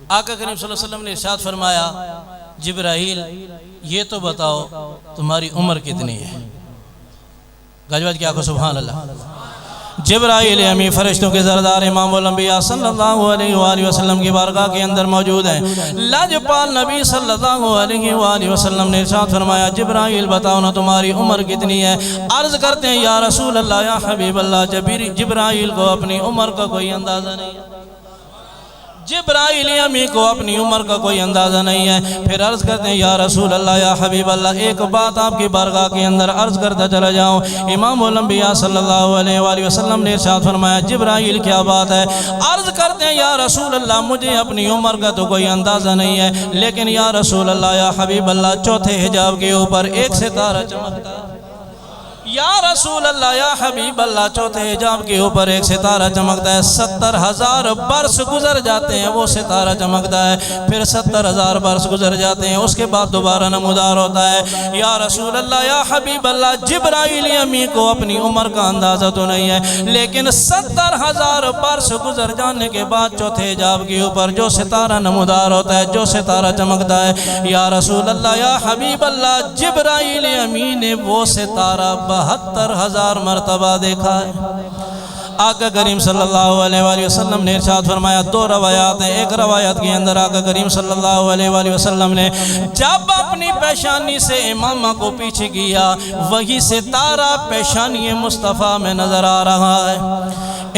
آقا کریم صلی اللہ علیہ وسلم نے ارشاد فرمایا جبرائیل یہ تو بتاؤ تمہاری عمر کتنی ہے؟ گاجوات کی آنکھوں سبحان اللہ۔ جبرائیل امی فرشتوں کے سردار امام الانبیاء صلی اللہ علیہ وآلہ وسلم کی بارگاہ کے اندر موجود ہیں۔ لاجپال نبی صلی اللہ علیہ وآلہ وسلم نے ارشاد فرمایا جبرائیل بتاؤ نا تمہاری عمر کتنی ہے؟ عرض کرتے ہیں یا رسول اللہ یا حبیب اللہ، جبرائیل کو اپنی عمر کا کوئی اندازہ نہیں ہے، جبرائیل امی کو اپنی عمر کا کوئی اندازہ نہیں ہے۔ پھر عرض کرتے ہیں یا رسول اللہ یا حبیب اللہ، ایک بات آپ کی بارگاہ کے اندر عرض کرتا چلا جاؤں۔ امام الانبیاء صلی اللہ علیہ وآلہ وسلم نے ارشاد فرمایا جبرائیل کیا بات ہے؟ عرض کرتے ہیں یا رسول اللہ مجھے اپنی عمر کا تو کوئی اندازہ نہیں ہے، لیکن یا رسول اللہ یا حبیب اللہ چوتھے حجاب کے اوپر ایک ستارہ چمکتا ہے۔ یا رسول اللہ یا حبیب اللہ چوتھے حجاب کے اوپر ایک ستارہ چمکتا ہے، 70,000 برس گزر جاتے ہیں وہ ستارہ چمکتا ہے، پھر 70,000 برس گزر جاتے ہیں، اس کے بعد دوبارہ نمودار ہوتا ہے۔ یا رسول اللہ یا حبیب اللہ جبرائیل امی کو اپنی عمر کا اندازہ تو نہیں ہے، لیکن 70,000 برس گزر جانے کے بعد چوتھے حجاب کے اوپر جو ستارہ نمودار ہوتا ہے، جو ستارہ چمکتا ہے، یا رسول اللہ یا حبیب اللہ جبرائیل امی نے وہ ستارہ 72,000 مرتبہ دیکھا ہے۔ آقا کریم صلی اللہ علیہ وآلہ وسلم نے ارشاد فرمایا، دو روایات ہیں، ایک روایت کے اندر آقا کریم صلی اللہ علیہ وآلہ وسلم نے جب اپنی پیشانی سے امامہ کو پیچھے کیا وہی ستارہ پیشانی مصطفیٰ میں نظر آ رہا ہے۔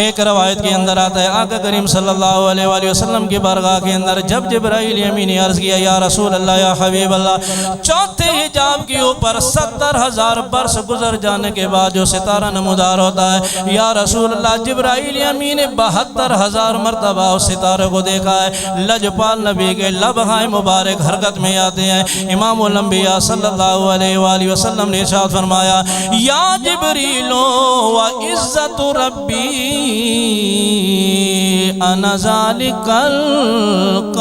ایک روایت کے اندر آتا ہے آقا کریم صلی اللہ علیہ وآلہ وسلم کی بارگاہ کے اندر جب جبرائیل امین نے عرض کیا یا رسول اللہ یا حبیب اللہ چوتھے حجاب کے اوپر 70,000 برس گزر جانے کے بعد جو ستارہ نمودار ہوتا ہے، یا رسول اللہ جبرائیل امین نے 72,000 مرتبہ اس ستارے کو دیکھا ہے۔ لجپال نبی کے لبہائے مبارک حرکت میں آتے ہیں۔ امام الانبیاء صلی اللہ علیہ وآلہ وسلم نے ارشاد فرمایا یا جبریل و عزت ربی انا ذالک الکوکب،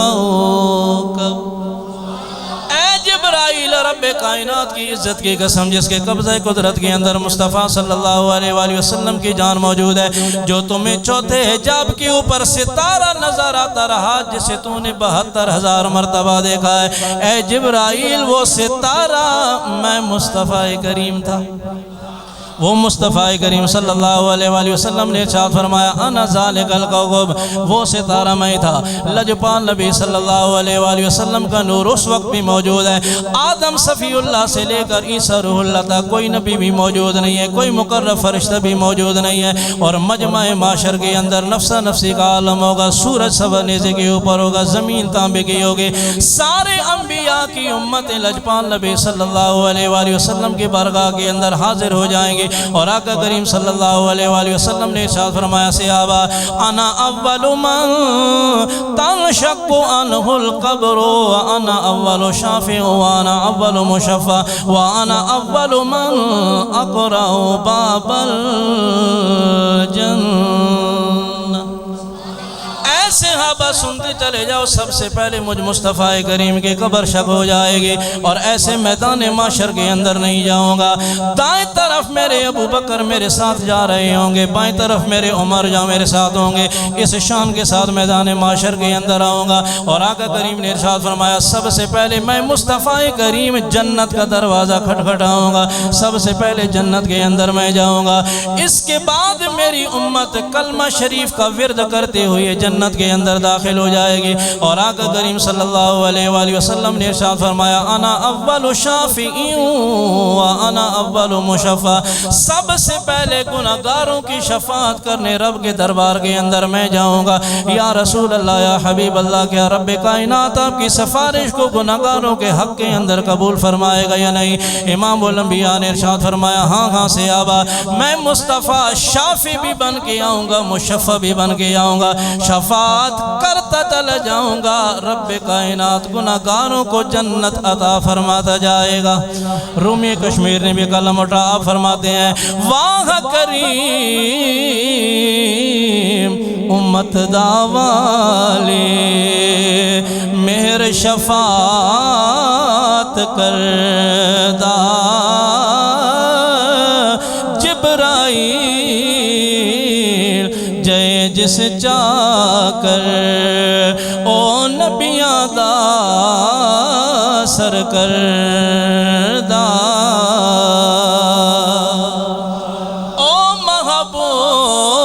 اے جبرائیل رب کائنات کی عزت کی قسم جس کے قبضہ قدرت کے اندر مصطفیٰ صلی اللہ علیہ وآلہ وسلم کی جان موجود ہے، جو تمہیں چوتھے حجاب کے اوپر ستارہ نظر آتا رہا جسے تو نے 72,000 مرتبہ دیکھا ہے، اے جبرائیل وہ ستارہ میں مصطفیٰ کریم تھا۔ وہ مصطفیٰ کریم صلی اللہ علیہ وآلہ وسلم نے ارشاد فرمایا انا ذالک الکوکب، وہ ستارہ میں تھا۔ لجپال نبی صلی اللہ علیہ وآلہ وسلم کا نور اس وقت بھی موجود ہے، آدم صفی اللہ سے لے کر عیسیٰ روح اللہ تک کوئی نبی بھی موجود نہیں ہے، کوئی مقرب فرشتہ بھی موجود نہیں ہے، اور مجمع معاشر کے اندر نفسہ نفسی کا عالم ہوگا، سورج سبا نیزے کے اوپر ہوگا، زمین تانبے کی ہوگی، سارے انبیاء کی امت لجپال نبی صلی اللہ علیہ وآلہ وسلم کی بارگاہ کے اندر حاضر ہو جائیں گے، اور آقا کریم صلی اللہ علیہ وآلہ وسلم نے ارشاد فرمایا صحابہ انا اول من تنشق عنہ القبر وانا اول شافع وانا اول مشفع وانا اول من اقرأ باب الجنہ۔ صحابہ سنتے چلے جاؤ، سب سے پہلے مجھ مصطفیٰ کریم کے قبر شق ہو جائے گی، اور ایسے میدان معاشر کے اندر نہیں جاؤں گا، دائیں طرف میرے ابو بکر میرے ساتھ جا رہے ہوں گے، بائیں طرف میرے عمر جا میرے ساتھ ہوں گے، اس شان کے ساتھ میدان معاشر کے اندر آؤں گا، اور آقا کریم نے ارشاد فرمایا سب سے پہلے میں مصطفیٰ کریم جنت کا دروازہ کھٹکھٹاؤں گا، سب سے پہلے جنت کے اندر میں جاؤں گا، اس کے بعد میری امت کلمہ شریف کا ورد کرتے ہوئے جنت کے اندر داخل ہو جائے گی، اور آقا کریم صلی اللہ علیہ وآلہ وسلم نے ارشاد فرمایا انا اول شافع و انا اول مشفع، سب سے پہلے گناہگاروں کی شفاعت کرنے رب کے دربار کے اندر میں جاؤں گا۔ یا رسول اللہ یا حبیب اللہ کیا رب کائنات آپ کی سفارش کو گناہگاروں کے حق کے اندر قبول فرمائے گا یا نہیں؟ امام الانبیاء نے ارشاد فرمایا ہاں ہاں صحابہ میں مصطفیٰ شافع بھی بن کے آؤں گا، مشفع بھی بن کے آؤں گا، شفاعت کرتا چلا جاؤں گا، رب کائنات گناہگاروں کو جنت عطا فرماتا جائے گا۔ رومی کشمیر نے بھی کلم اٹھا، آپ فرماتے ہیں واہ کریم امت داوالے مہر شفاعت کردہ جبرائیل جے جس چاہ کر او نبیاں دا سر کردہ او محبوب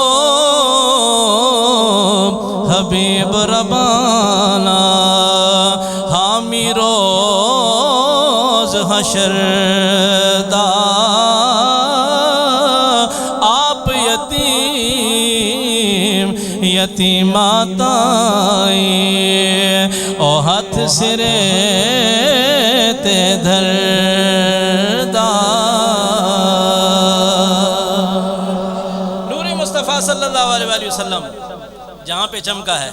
یتیمات آئی او ہاتھ سرے تے دھردا نور مصطفیٰ صلی اللہ علیہ وسلم جہاں پہ چمکا ہے.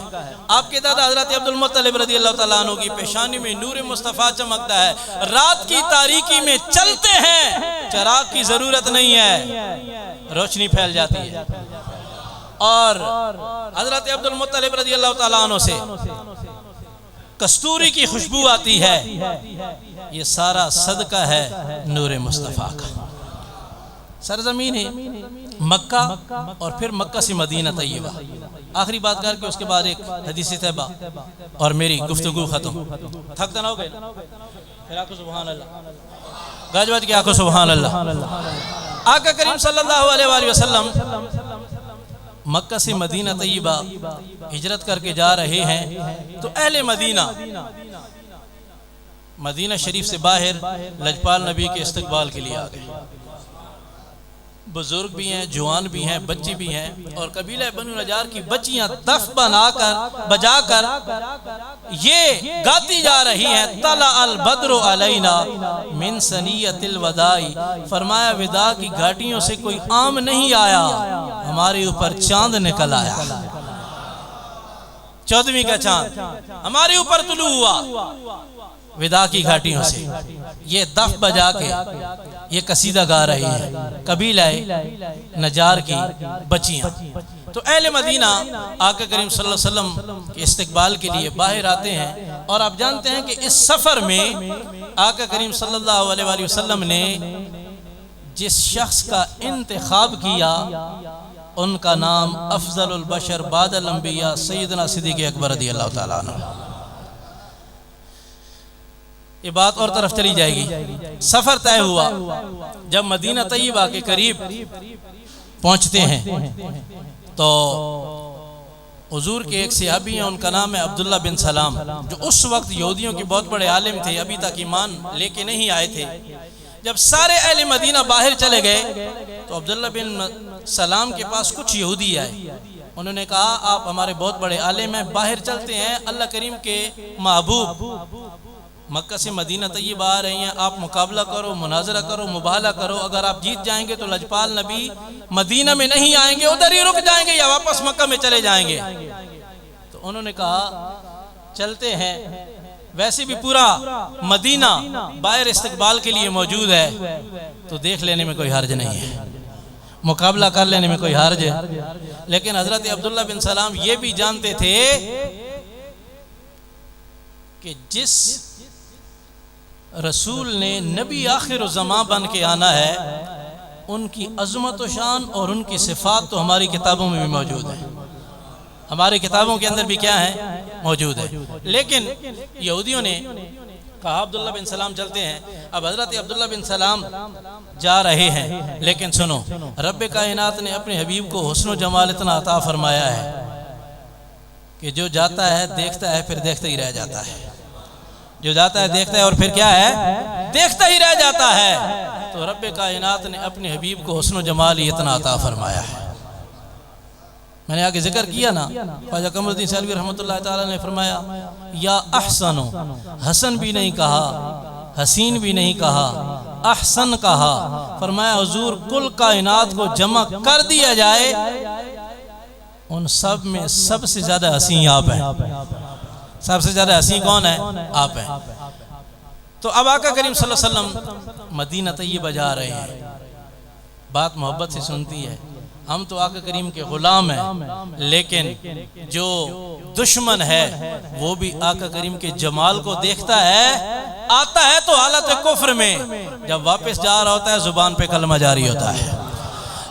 آپ کے دادا حضرت عبد المطلب رضی اللہ تعالیٰ عنہ کی پیشانی میں نور مصطفیٰ چمکتا ہے. رات کی تاریکی میں چلتے ہیں, چراغ کی ضرورت نہیں ہے, روشنی پھیل جاتی ہے. اور حضرت عبد المطلب رضی اللہ تعالیٰ عنہ سے کستوری کی خوشبو آتی ہے. یہ سارا صدقہ ہے نور مصطفیٰ کا. سرزمین ہے مکہ اور پھر مکہ سے مدینہ طیبہ. آخری بات کر کے اس کے بعد ایک حدیث طیبہ اور میری گفتگو ختم. تھکتا نہ ہو گئے پھر آکو سبحان اللہ, گاجوات کی آکو سبحان اللہ. آقا کریم صلی اللہ علیہ وآلہ وسلم مکہ سے مدینہ طیبہ ہجرت کر کے جا رہے ہیں تو اہل مدینہ مدینہ شریف سے باہر لجپال نبی کے استقبال کے لیے آ گئے. بزرگ بھی ہیں, جوان بھی ہیں, بچے بھی ہیں, اور قبیلہ بنو نجار کی بچیاں دف بجا کر یہ گاتی جا رہی ہیں طلع البدر علینا من ثنیۃ الوداع. فرمایا وداع کی گھاٹیوں سے کوئی عام نہیں آیا, ہمارے اوپر چاند نکل آیا. 14ویں کا چاند ہمارے اوپر طلوع ہوا وداع کی گھاٹیوں سے. یہ دف بجا کے یہ قصیدہ گا رہی ہے قبیلہ نجار کی بچیاں. تو اہل مدینہ آقا کریم صلی اللہ علیہ وسلم کے استقبال کے لیے باہر آتے ہیں. اور آپ جانتے ہیں کہ اس سفر میں آقا کریم صلی اللہ علیہ وسلم نے جس شخص کا انتخاب کیا ان کا نام افضل البشر بعد الانبیاء سیدنا صدیق اکبر رضی اللہ تعالیٰ عنہ. یہ بات اور طرف چلی جائے گی. سفر طے ہوا, جب مدینہ طیبہ کے قریب پہنچتے ہیں تو حضور کے ایک صحابی ہیں, ان کا نام ہے عبداللہ بن سلام, جو اس وقت یہودیوں کے بہت بڑے عالم تھے, ابھی تک ایمان لے کے نہیں آئے تھے. جب سارے اہل مدینہ باہر چلے گئے تو عبداللہ بن سلام کے پاس کچھ یہودی آئے. انہوں نے کہا آپ ہمارے بہت بڑے عالم ہیں, باہر چلتے ہیں, اللہ کریم کے محبوب مکہ سے مدینہ طیبہ آ رہی ہیں, آپ مقابلہ کرو, مناظرہ کرو, مباہلہ کرو. اگر آپ جیت جائیں گے تو لجپال نبی مدینہ میں نہیں آئیں گے, ادھر ہی رک جائیں گے یا واپس مکہ میں چلے جائیں گے. تو انہوں نے کہا چلتے ہیں. ویسے بھی پورا مدینہ باہر استقبال کے لیے موجود ہے, تو دیکھ لینے میں کوئی حرج نہیں ہے, مقابلہ کر لینے میں کوئی حرج ہے. لیکن حضرت عبداللہ بن سلام یہ بھی جانتے تھے کہ جس رسول نے نبی آخر الزمان بن کے آنا ہے ان کی عظمت و شان اور ان کی صفات تو ہماری کتابوں میں بھی موجود ہے, ہماری کتابوں کے اندر بھی کیا ہے موجود ہے. لیکن یہودیوں نے کہا عبداللہ بن سلام چلتے ہیں. اب حضرت عبداللہ بن سلام جا رہے ہیں, لیکن سنو, رب کائنات نے اپنے حبیب کو حسن و جمال اتنا عطا فرمایا ہے کہ جو جاتا ہے دیکھتا ہے پھر دیکھتا ہی رہ جاتا ہے, جو جاتا ہے دیکھتا ہے اور پھر کیا ہے دیکھتا ہی رہ جاتا ہے. تو رب کائنات نے اپنے حبیب کو حسن و جمال ہی اتنا عطا فرمایا ہے. میں نے آگے ذکر کیا نا, خواجہ قمر الدین سیلوی رحمۃ اللہ تعالیٰ نے فرمایا یا احسنو, حسن بھی نہیں کہا, حسین بھی نہیں کہا, احسن کہا. فرمایا حضور کل کائنات کو جمع کر دیا جائے ان سب میں سب سے زیادہ حسین آپ ہیں. سب سے زیادہ حسین کون ہے؟ آپ ہیں. تو اب آقا کریم صلی اللہ علیہ وسلم مدینہ طیبہ جا رہے ہیں, بات محبت سے سنتی ہے. ہم تو آقا کریم کے غلام ہیں, لیکن جو دشمن ہے وہ بھی آقا کریم کے جمال کو دیکھتا ہے, آتا ہے تو حالت کفر میں, جب واپس جا رہا ہوتا ہے زبان پہ کلمہ جاری ہوتا ہے.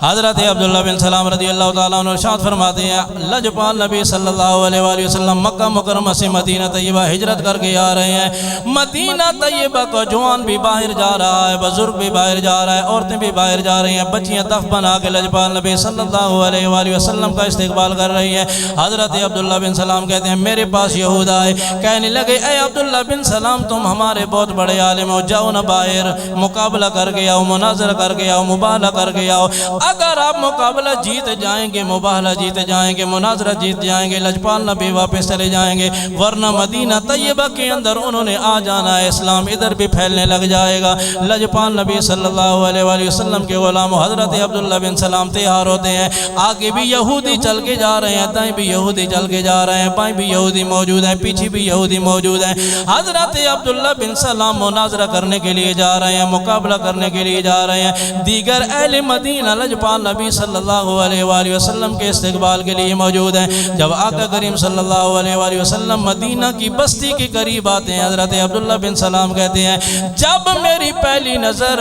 حضرت عبداللہ بن سلام رضی اللہ تعالیٰ عنہ ارشاد فرماتے ہیں لجپال نبی صلی اللہ علیہ وآلہ وسلم مکہ مکرمہ سے مدینہ طیبہ ہجرت کر کے آ رہے ہیں. مدینہ طیبہ کو جوان بھی باہر جا رہا ہے, بزرگ بھی باہر جا رہا ہے, عورتیں بھی باہر جا رہی ہیں, بچیاں دف بنا کے لجپال نبی صلی اللہ علیہ وآلہ وسلم کا استقبال کر رہی ہیں. حضرت عبداللہ بن سلام کہتے ہیں میرے پاس یہود آئے, کہنے لگے اے عبداللہ بن سلام تم ہمارے بہت بڑے عالم ہو, جاؤ نہ باہر مقابلہ کر کے آؤ, مناظرہ کر کے آؤ, مباہلہ کر کے آؤ. اگر آپ مقابلہ جیت جائیں گے، مباہلہ جیت جائیں گے، مناظرہ جیت جائیں گے، لجپال نبی واپس چلے جائیں گے، ورنہ مدینہ طیبہ کے اندر انہوں نے آ جانا ہے، اسلام ادھر بھی پھیلنے لگ جائے گا۔ لجپال نبی صلی اللہ علیہ وآلہ وسلم کے غلام حضرت عبداللہ بن سلام تیار ہوتے ہیں، آگے بھی یہودی چل کے جا رہے ہیں، دائیں بھی یہودی چل کے جا رہے ہیں، بائیں بھی یہودی موجود ہیں، پیچھے بھی یہودی موجود ہیں۔ حضرت عبداللہ بن سلام مناظرہ کرنے کے لیے جا رہے ہیں، مقابلہ کرنے کے لیے جا رہے ہیں، دیگر اہل مدینہ لجپال نبی صلی اللہ علیہ وآلہ وسلم کے استقبال کے لیے موجود ہیں۔ جب آقا کریم صلی اللہ علیہ وآلہ وسلم مدینہ کی بستی کے قریب آتے ہیں، حضرت عبداللہ بن سلام کہتے ہیں جب میری پہلی نظر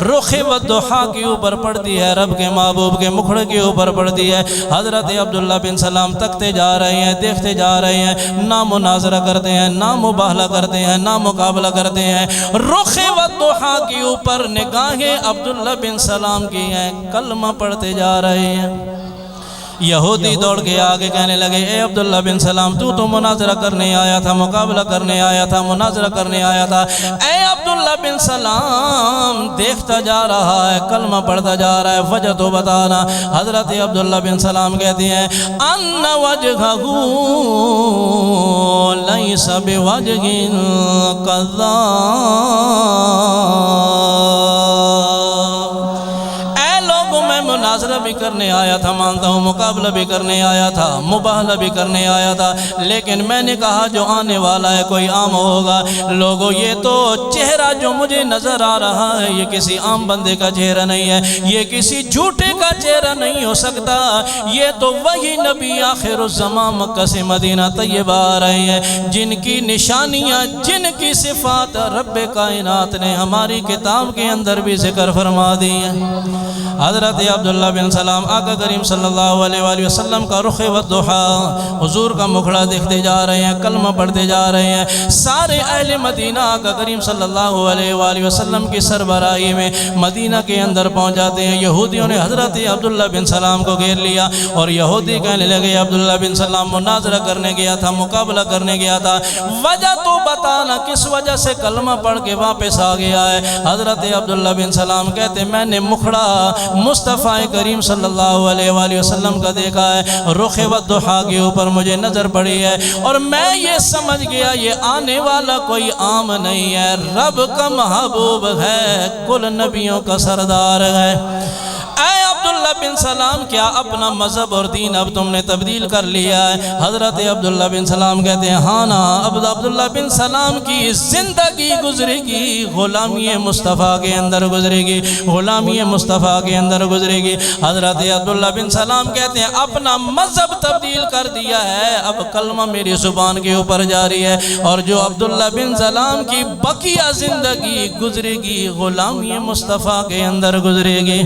رخ والضحیٰ کے اوپر پڑتی ہے، رب کے محبوب کے مکھڑے کے اوپر پڑتی ہے، حضرت عبداللہ بن سلام تکتے جا رہے ہیں، دیکھتے جا رہے ہیں، نہ مناظرہ کرتے ہیں، نہ مباہلہ کرتے ہیں، نہ مقابلہ کرتے ہیں، رخ والضحیٰ کے اوپر نگاہیں عبداللہ بن سلام کی ہیں، کلمہ پڑھتے جا رہے ہیں۔ یہودی دوڑ کے آگے کہنے لگے اے عبداللہ بن سلام تو مناظرہ کرنے آیا تھا، مقابلہ کرنے آیا تھا، مناظرہ کرنے آیا تھا، اے عبداللہ بن سلام دیکھتا جا رہا ہے، کلمہ پڑھتا جا رہا ہے، وجہ تو بتانا۔ حضرت عبداللہ بن سلام کہتے ہیں ان وجہہ لیس بوجہ کذاب، مناظرہ بھی کرنے آیا تھا، مانتا ہوں مقابلہ بھی کرنے آیا تھا، مباہلہ بھی کرنے آیا تھا، لیکن میں نے کہا جو آنے والا ہے کوئی عام ہوگا۔ لوگوں یہ تو چہرہ جو مجھے نظر آ رہا ہے یہ کسی عام بندے کا چہرہ نہیں ہے، یہ کسی جھوٹے کا چہرہ نہیں ہو سکتا، یہ تو وہی نبی آخر الزمان مکہ سے مدینہ طیبہ آ رہے ہیں جن کی نشانیاں، جن کی صفات رب کائنات نے ہماری کتاب کے اندر بھی ذکر فرما دی ہیں۔ حضرت عبداللہ بن سلام آقا کریم صلی اللہ علیہ وآلہ وسلم کا رخ والضحیٰ، حضور کا مکھڑا دیکھتے جا رہے ہیں، کلمہ پڑھتے جا رہے ہیں۔ سارے اہل مدینہ آقا کریم صلی اللہ علیہ وآلہ وسلم کی سربراہی میں مدینہ کے اندر پہنچ جاتے ہیں۔ یہودیوں نے حضرت عبداللہ بن سلام کو گھیر لیا اور یہودی کہنے لگے عبداللہ بن سلام مناظرہ کرنے گیا تھا، مقابلہ کرنے گیا تھا، وجہ تو بتانا کس وجہ سے کلمہ پڑھ کے واپس آ گیا ہے۔ حضرت عبداللہ بن سلام کہتے میں نے مکھڑا مصطفیٰ کریم صلی اللہ علیہ وآلہ وسلم کا دیکھا ہے، رخ والضحیٰ کے اوپر مجھے نظر پڑی ہے اور میں یہ سمجھ گیا یہ آنے والا کوئی عام نہیں ہے، رب کا محبوب ہے، کل نبیوں کا سردار ہے۔ اے عبداللہ بن سلام کیا اپنا مذہب اور دین اب تم نے تبدیل کر لیا ہے؟ حضرت عبداللہ بن سلام کہتے ہیں ہاں نا، اب عبداللہ بن سلام کی زندگی گزرے گی غلامی مصطفیٰ کے اندر گزرے گی، غلامی مصطفیٰ کے اندر گزرے گی۔ حضرت عبداللہ بن سلام کہتے ہیں اپنا مذہب تبدیل کر دیا ہے، اب کلمہ میری زبان کے اوپر جاری ہے، اور جو عبداللہ بن سلام کی بقیہ زندگی گزرے گی غلامی مصطفیٰ کے اندر گزرے گی۔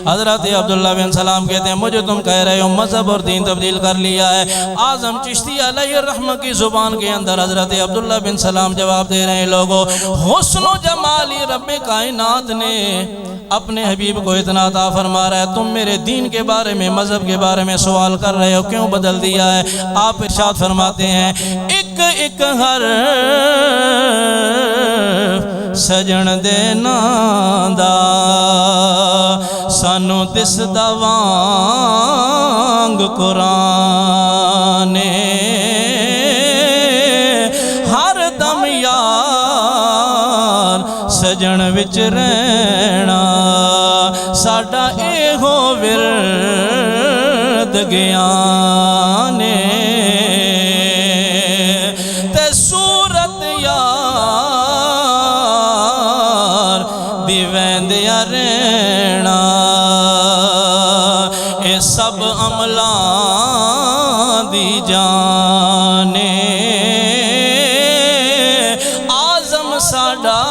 حضرت عبداللہ بن سلام کہتے ہیں مجھے تم کہہ رہے ہو مذہب اور دین تبدیل کر لیا ہے، اعظم چشتی علیہ الرحمہ کی زبان کے اندر حضرت عبداللہ بن سلام جواب دے رہے ہیں لوگوں حسن و جمالی رب کائنات نے اپنے حبیب کو اتنا عطا فرما رہا ہے، تم میرے دین کے بارے میں، مذہب کے بارے میں سوال کر رہے ہو، کیوں بدل دیا ہے؟ آپ ارشاد فرماتے ہیں ایک ایک ہر سجن دے ناندا سانو دس دوانگ قرآن ہر دم یار سجن وچ رہنا ساڈا ایہو ورد گیان تے صورت یار دی ویندیا رہنا اے سب عملاں دی جانے آزم ساڈا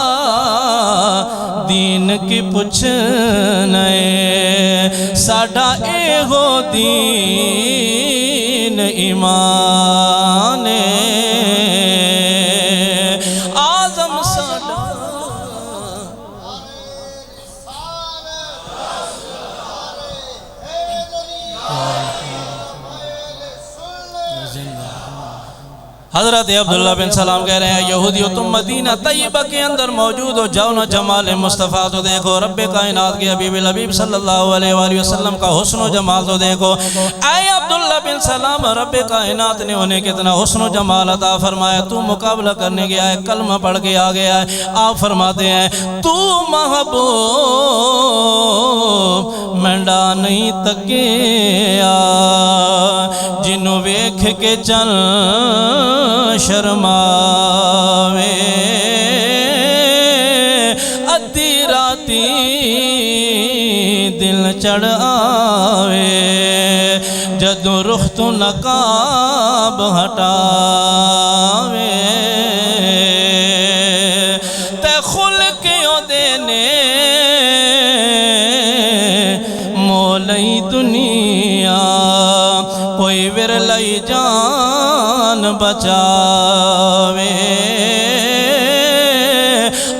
دین کی پوچھنے ساڈا ایہو دین ایمان آزم ساڈا حضرت عبداللہ بن سلام کہہ رہے ہیں یہودیو تم مدینہ طیبہ کے اندر موجود ہو، جاؤ نا جمال مصطفیٰ تو دیکھو، رب کائنات کے حبیب الحبیب صلی اللہ علیہ وآلہ وسلم کا حسن و جمال تو دیکھو۔ اے عبداللہ بن سلام، رب کائنات نے انہیں کتنا حسن و جمال عطا فرمایا، تو مقابلہ کرنے گیا ہے، کلمہ پڑھ کے آ گیا ہے۔ آپ فرماتے ہیں تو محبوب منڈا نہیں تکیا، جنوں ویکھ کے چل شرماوے، ادھی راتی دل چڑھ آوے، جدوں رخ تو نقاب ہٹاوے، تے خل کیوں دینے مولی دنیا، کوئی ورلائی جان بچاوے،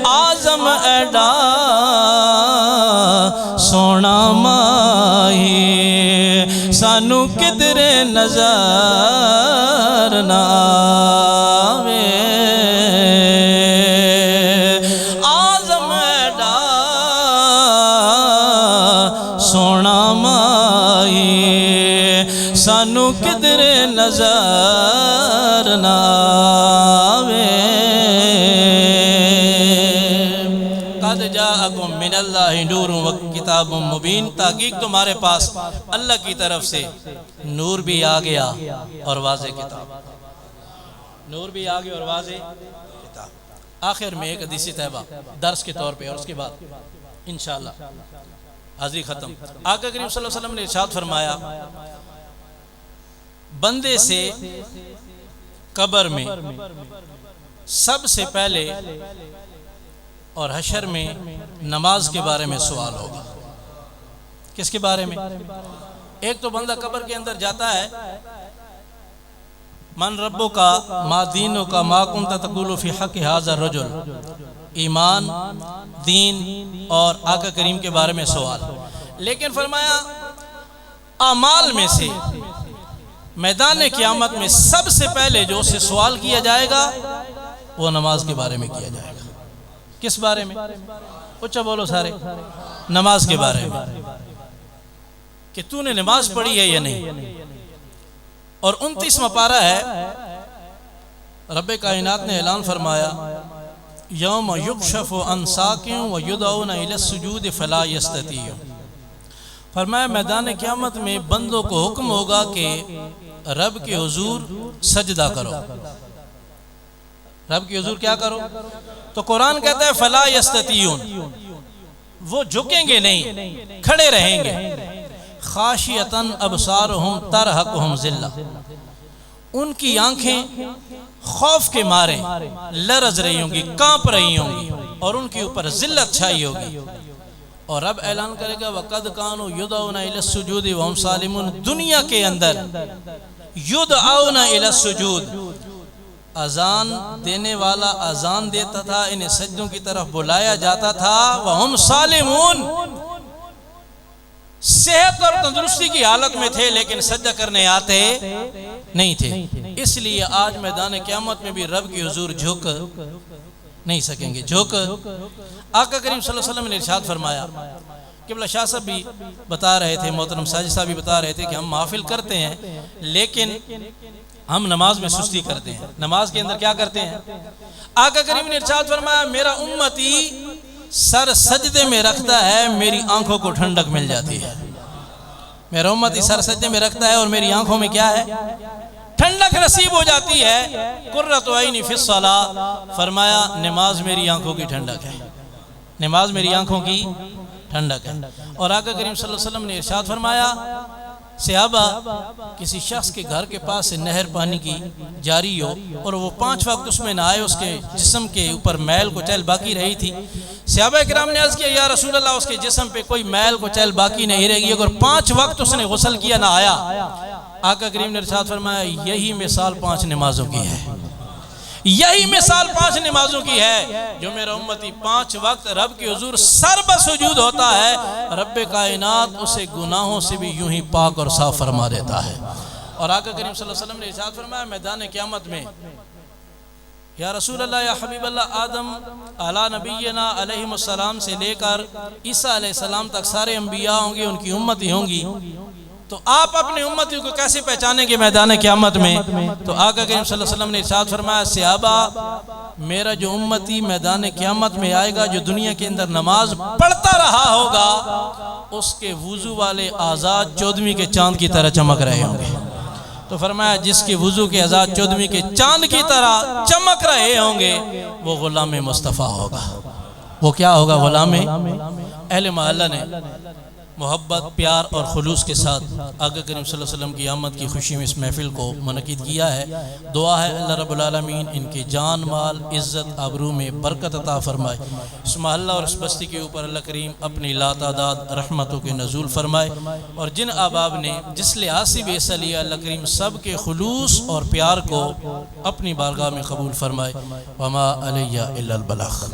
آزم ایڈا سونا ماہی، سانو کدرے نظر نہ آوے، آزم ایڈا سونا ماہی، سانو کدرے نظر نہ آوے۔ قد جاءکم من اللہ نور و کتاب مبین، تحقیق تمہارے پاس اللہ کی طرف سے نور بھی آ گیا اور واضح کتاب، نور بھی آ گیا اور واضح کتاب۔ آخر میں ایک حدیث طیبہ درس کے طور پہ، اور اس کے بعد انشاءاللہ حاضری ختم۔ آقا کریم صلی اللہ علیہ وسلم نے ارشاد فرمایا بندے سے قبر میں سب سے پہلے اور حشر میں نماز کے بارے میں سوال ہوگا۔ کس کے بارے میں؟ ایک تو بندہ قبر کے اندر جاتا ہے، من ربو کا، ما دینو کا، ما کنت تقول فی حق ھذا الرجل، ایمان، دین اور آقا کریم کے بارے میں سوال۔ لیکن فرمایا اعمال میں سے میدان قیامت میں سب سے پہلے جو اس سے سوال کیا جائے گا وہ نماز کے بارے میں کیا جائے گا۔ کس بارے میں؟ اچھا بولو سارے، نماز کے بارے میں، کہ تو نے نماز پڑھی ہے یا نہیں۔ اور 29واں پارہ ہے، رب کائنات نے اعلان فرمایا یوم یکشف عن ساق ویدعون الی السجود فلا یستطیعون، فرمایا میدان قیامت میں بندوں کو حکم ہوگا کہ رب کے حضور سجدہ کرو، رب کے حضور کیا کرو؟ تو قرآن کہتا ہے فلا یستطیعون، وہ جھکیں گے نہیں، کھڑے رہیں گے، خاشعۃ ابصارہم ترہقہم ذلہ، ان کی آنکھیں خوف کے مارے لرز رہی ہوں گی، کانپ رہی ہوں گی، اور ان کے اوپر ذلت چھائی ہوگی۔ اور رب اعلان کرے گا وَقَدْ كَانُوا يُدْعَوْنَ إِلَى السُّجُودِ وَهُمْ سَالِمُونَ، دنیا کے اندر یدعون الی السجود، اذان دینے والا اذان دیتا تھا، انہیں سجدوں کی طرف بلایا جاتا تھا، وَهُمْ سَالِمُونَ، صحت اور تندرستی کی حالت میں تھے لیکن سجدہ کرنے آتے نہیں تھے۔ اس لیے آج میدان قیامت میں بھی رب کی حضور جھک نہیں سکیں گے، جھک۔ آقا کریم صلی اللہ علیہ وسلم نے ارشاد فرمایا، قبلہ شاہ صاحب بھی بتا رہے تھے، محترم ساجد صاحب بھی بتا رہے تھے کہ ہم محفل کرتے ہیں لیکن ہم نماز میں سستی کرتے ہیں۔ نماز کے اندر کیا کرتے ہیں؟ آقا کریم نے ارشاد فرمایا میرا امتی سر سجدے میں رکھتا ہے، میری آنکھوں کو ٹھنڈک مل جاتی ہے۔ میرا امتی سر سجدے میں رکھتا ہے اور میری آنکھوں میں کیا ہے؟ ٹھنڈک نصیب ہو جاتی ہے۔ قرۃ عینی فی الصلاۃ، فرمایا نماز میری آنکھوں کی ٹھنڈک ہے، نماز میری آنکھوں کی ٹھنڈک ہے۔ اور آقا کریم صلی اللہ علیہ وسلم نے ارشاد فرمایا صحابہ کسی شخص کے گھر کے پاس سے نہر پانی کی جاری ہو اور وہ 5 وقت اس میں نہائے، اس کے جسم کے اوپر میل کو چیل باقی رہی تھی۔ صحابہ کرام نے عرض کیا یا رسول اللہ اس کے جسم پہ کوئی میل کو چیل باقی نہیں رہے گی اگر 5 وقت اس نے غسل کیا نہ آیا؟ آقا کریم نے ارشاد فرمایا یہی مثال 5 نمازوں کی ہے، یہی مثال 5 نمازوں کی ہے۔ جو میرا امتی 5 وقت رب کے حضور سر بسجود ہوتا ہے، رب کائنات اسے گناہوں سے بھی یوں ہی پاک اور صاف فرما دیتا ہے۔ اور آقا کریم صلی اللہ علیہ وسلم نے ارشاد فرمایا میدان قیامت میں یا رسول اللہ یا حبیب اللہ آدم علی نبینا علیہ السلام سے لے کر عیسیٰ علیہ السلام تک سارے انبیاء ہوں گے، ان کی امتی ہوں گی، تو آپ اپنے امتیوں کو کیسے پہچانیں گے میدان قیامت میں؟ تو آقا کریم صلی اللہ علیہ وسلم نے ارشاد فرمایا صحابہ میرا جو امتی میدان قیامت میں آئے گا جو دنیا کے اندر نماز پڑھتا رہا ہوگا اس کے وضو والے اعضاء 14ویں کے چاند کی طرح چمک رہے ہوں گے۔ تو فرمایا جس کے وضو کے اعضاء 14ویں کے چاند کی طرح چمک رہے ہوں گے وہ غلام مصطفیٰ ہوگا۔ وہ کیا ہوگا؟ غلام اہل محلہ نے محبت پیار اور خلوص کے ساتھ آقا کریم صلی اللہ علیہ وسلم کی آمد کی خوشی میں اس محفل کو منعقد کیا ہے۔ دعا ہے اللہ رب العالمین ان کی جان مال عزت آبرو میں برکت عطا فرمائے، اس محلہ اور اس بستی کے اوپر اللہ کریم اپنی لاتعداد رحمتوں کے نزول فرمائے، اور جن احباب نے جس لحاظ سے بھی حصہ لیا اللہ کریم سب کے خلوص اور پیار کو اپنی بارگاہ میں قبول فرمائے۔ وما علیہ الا البلاغ۔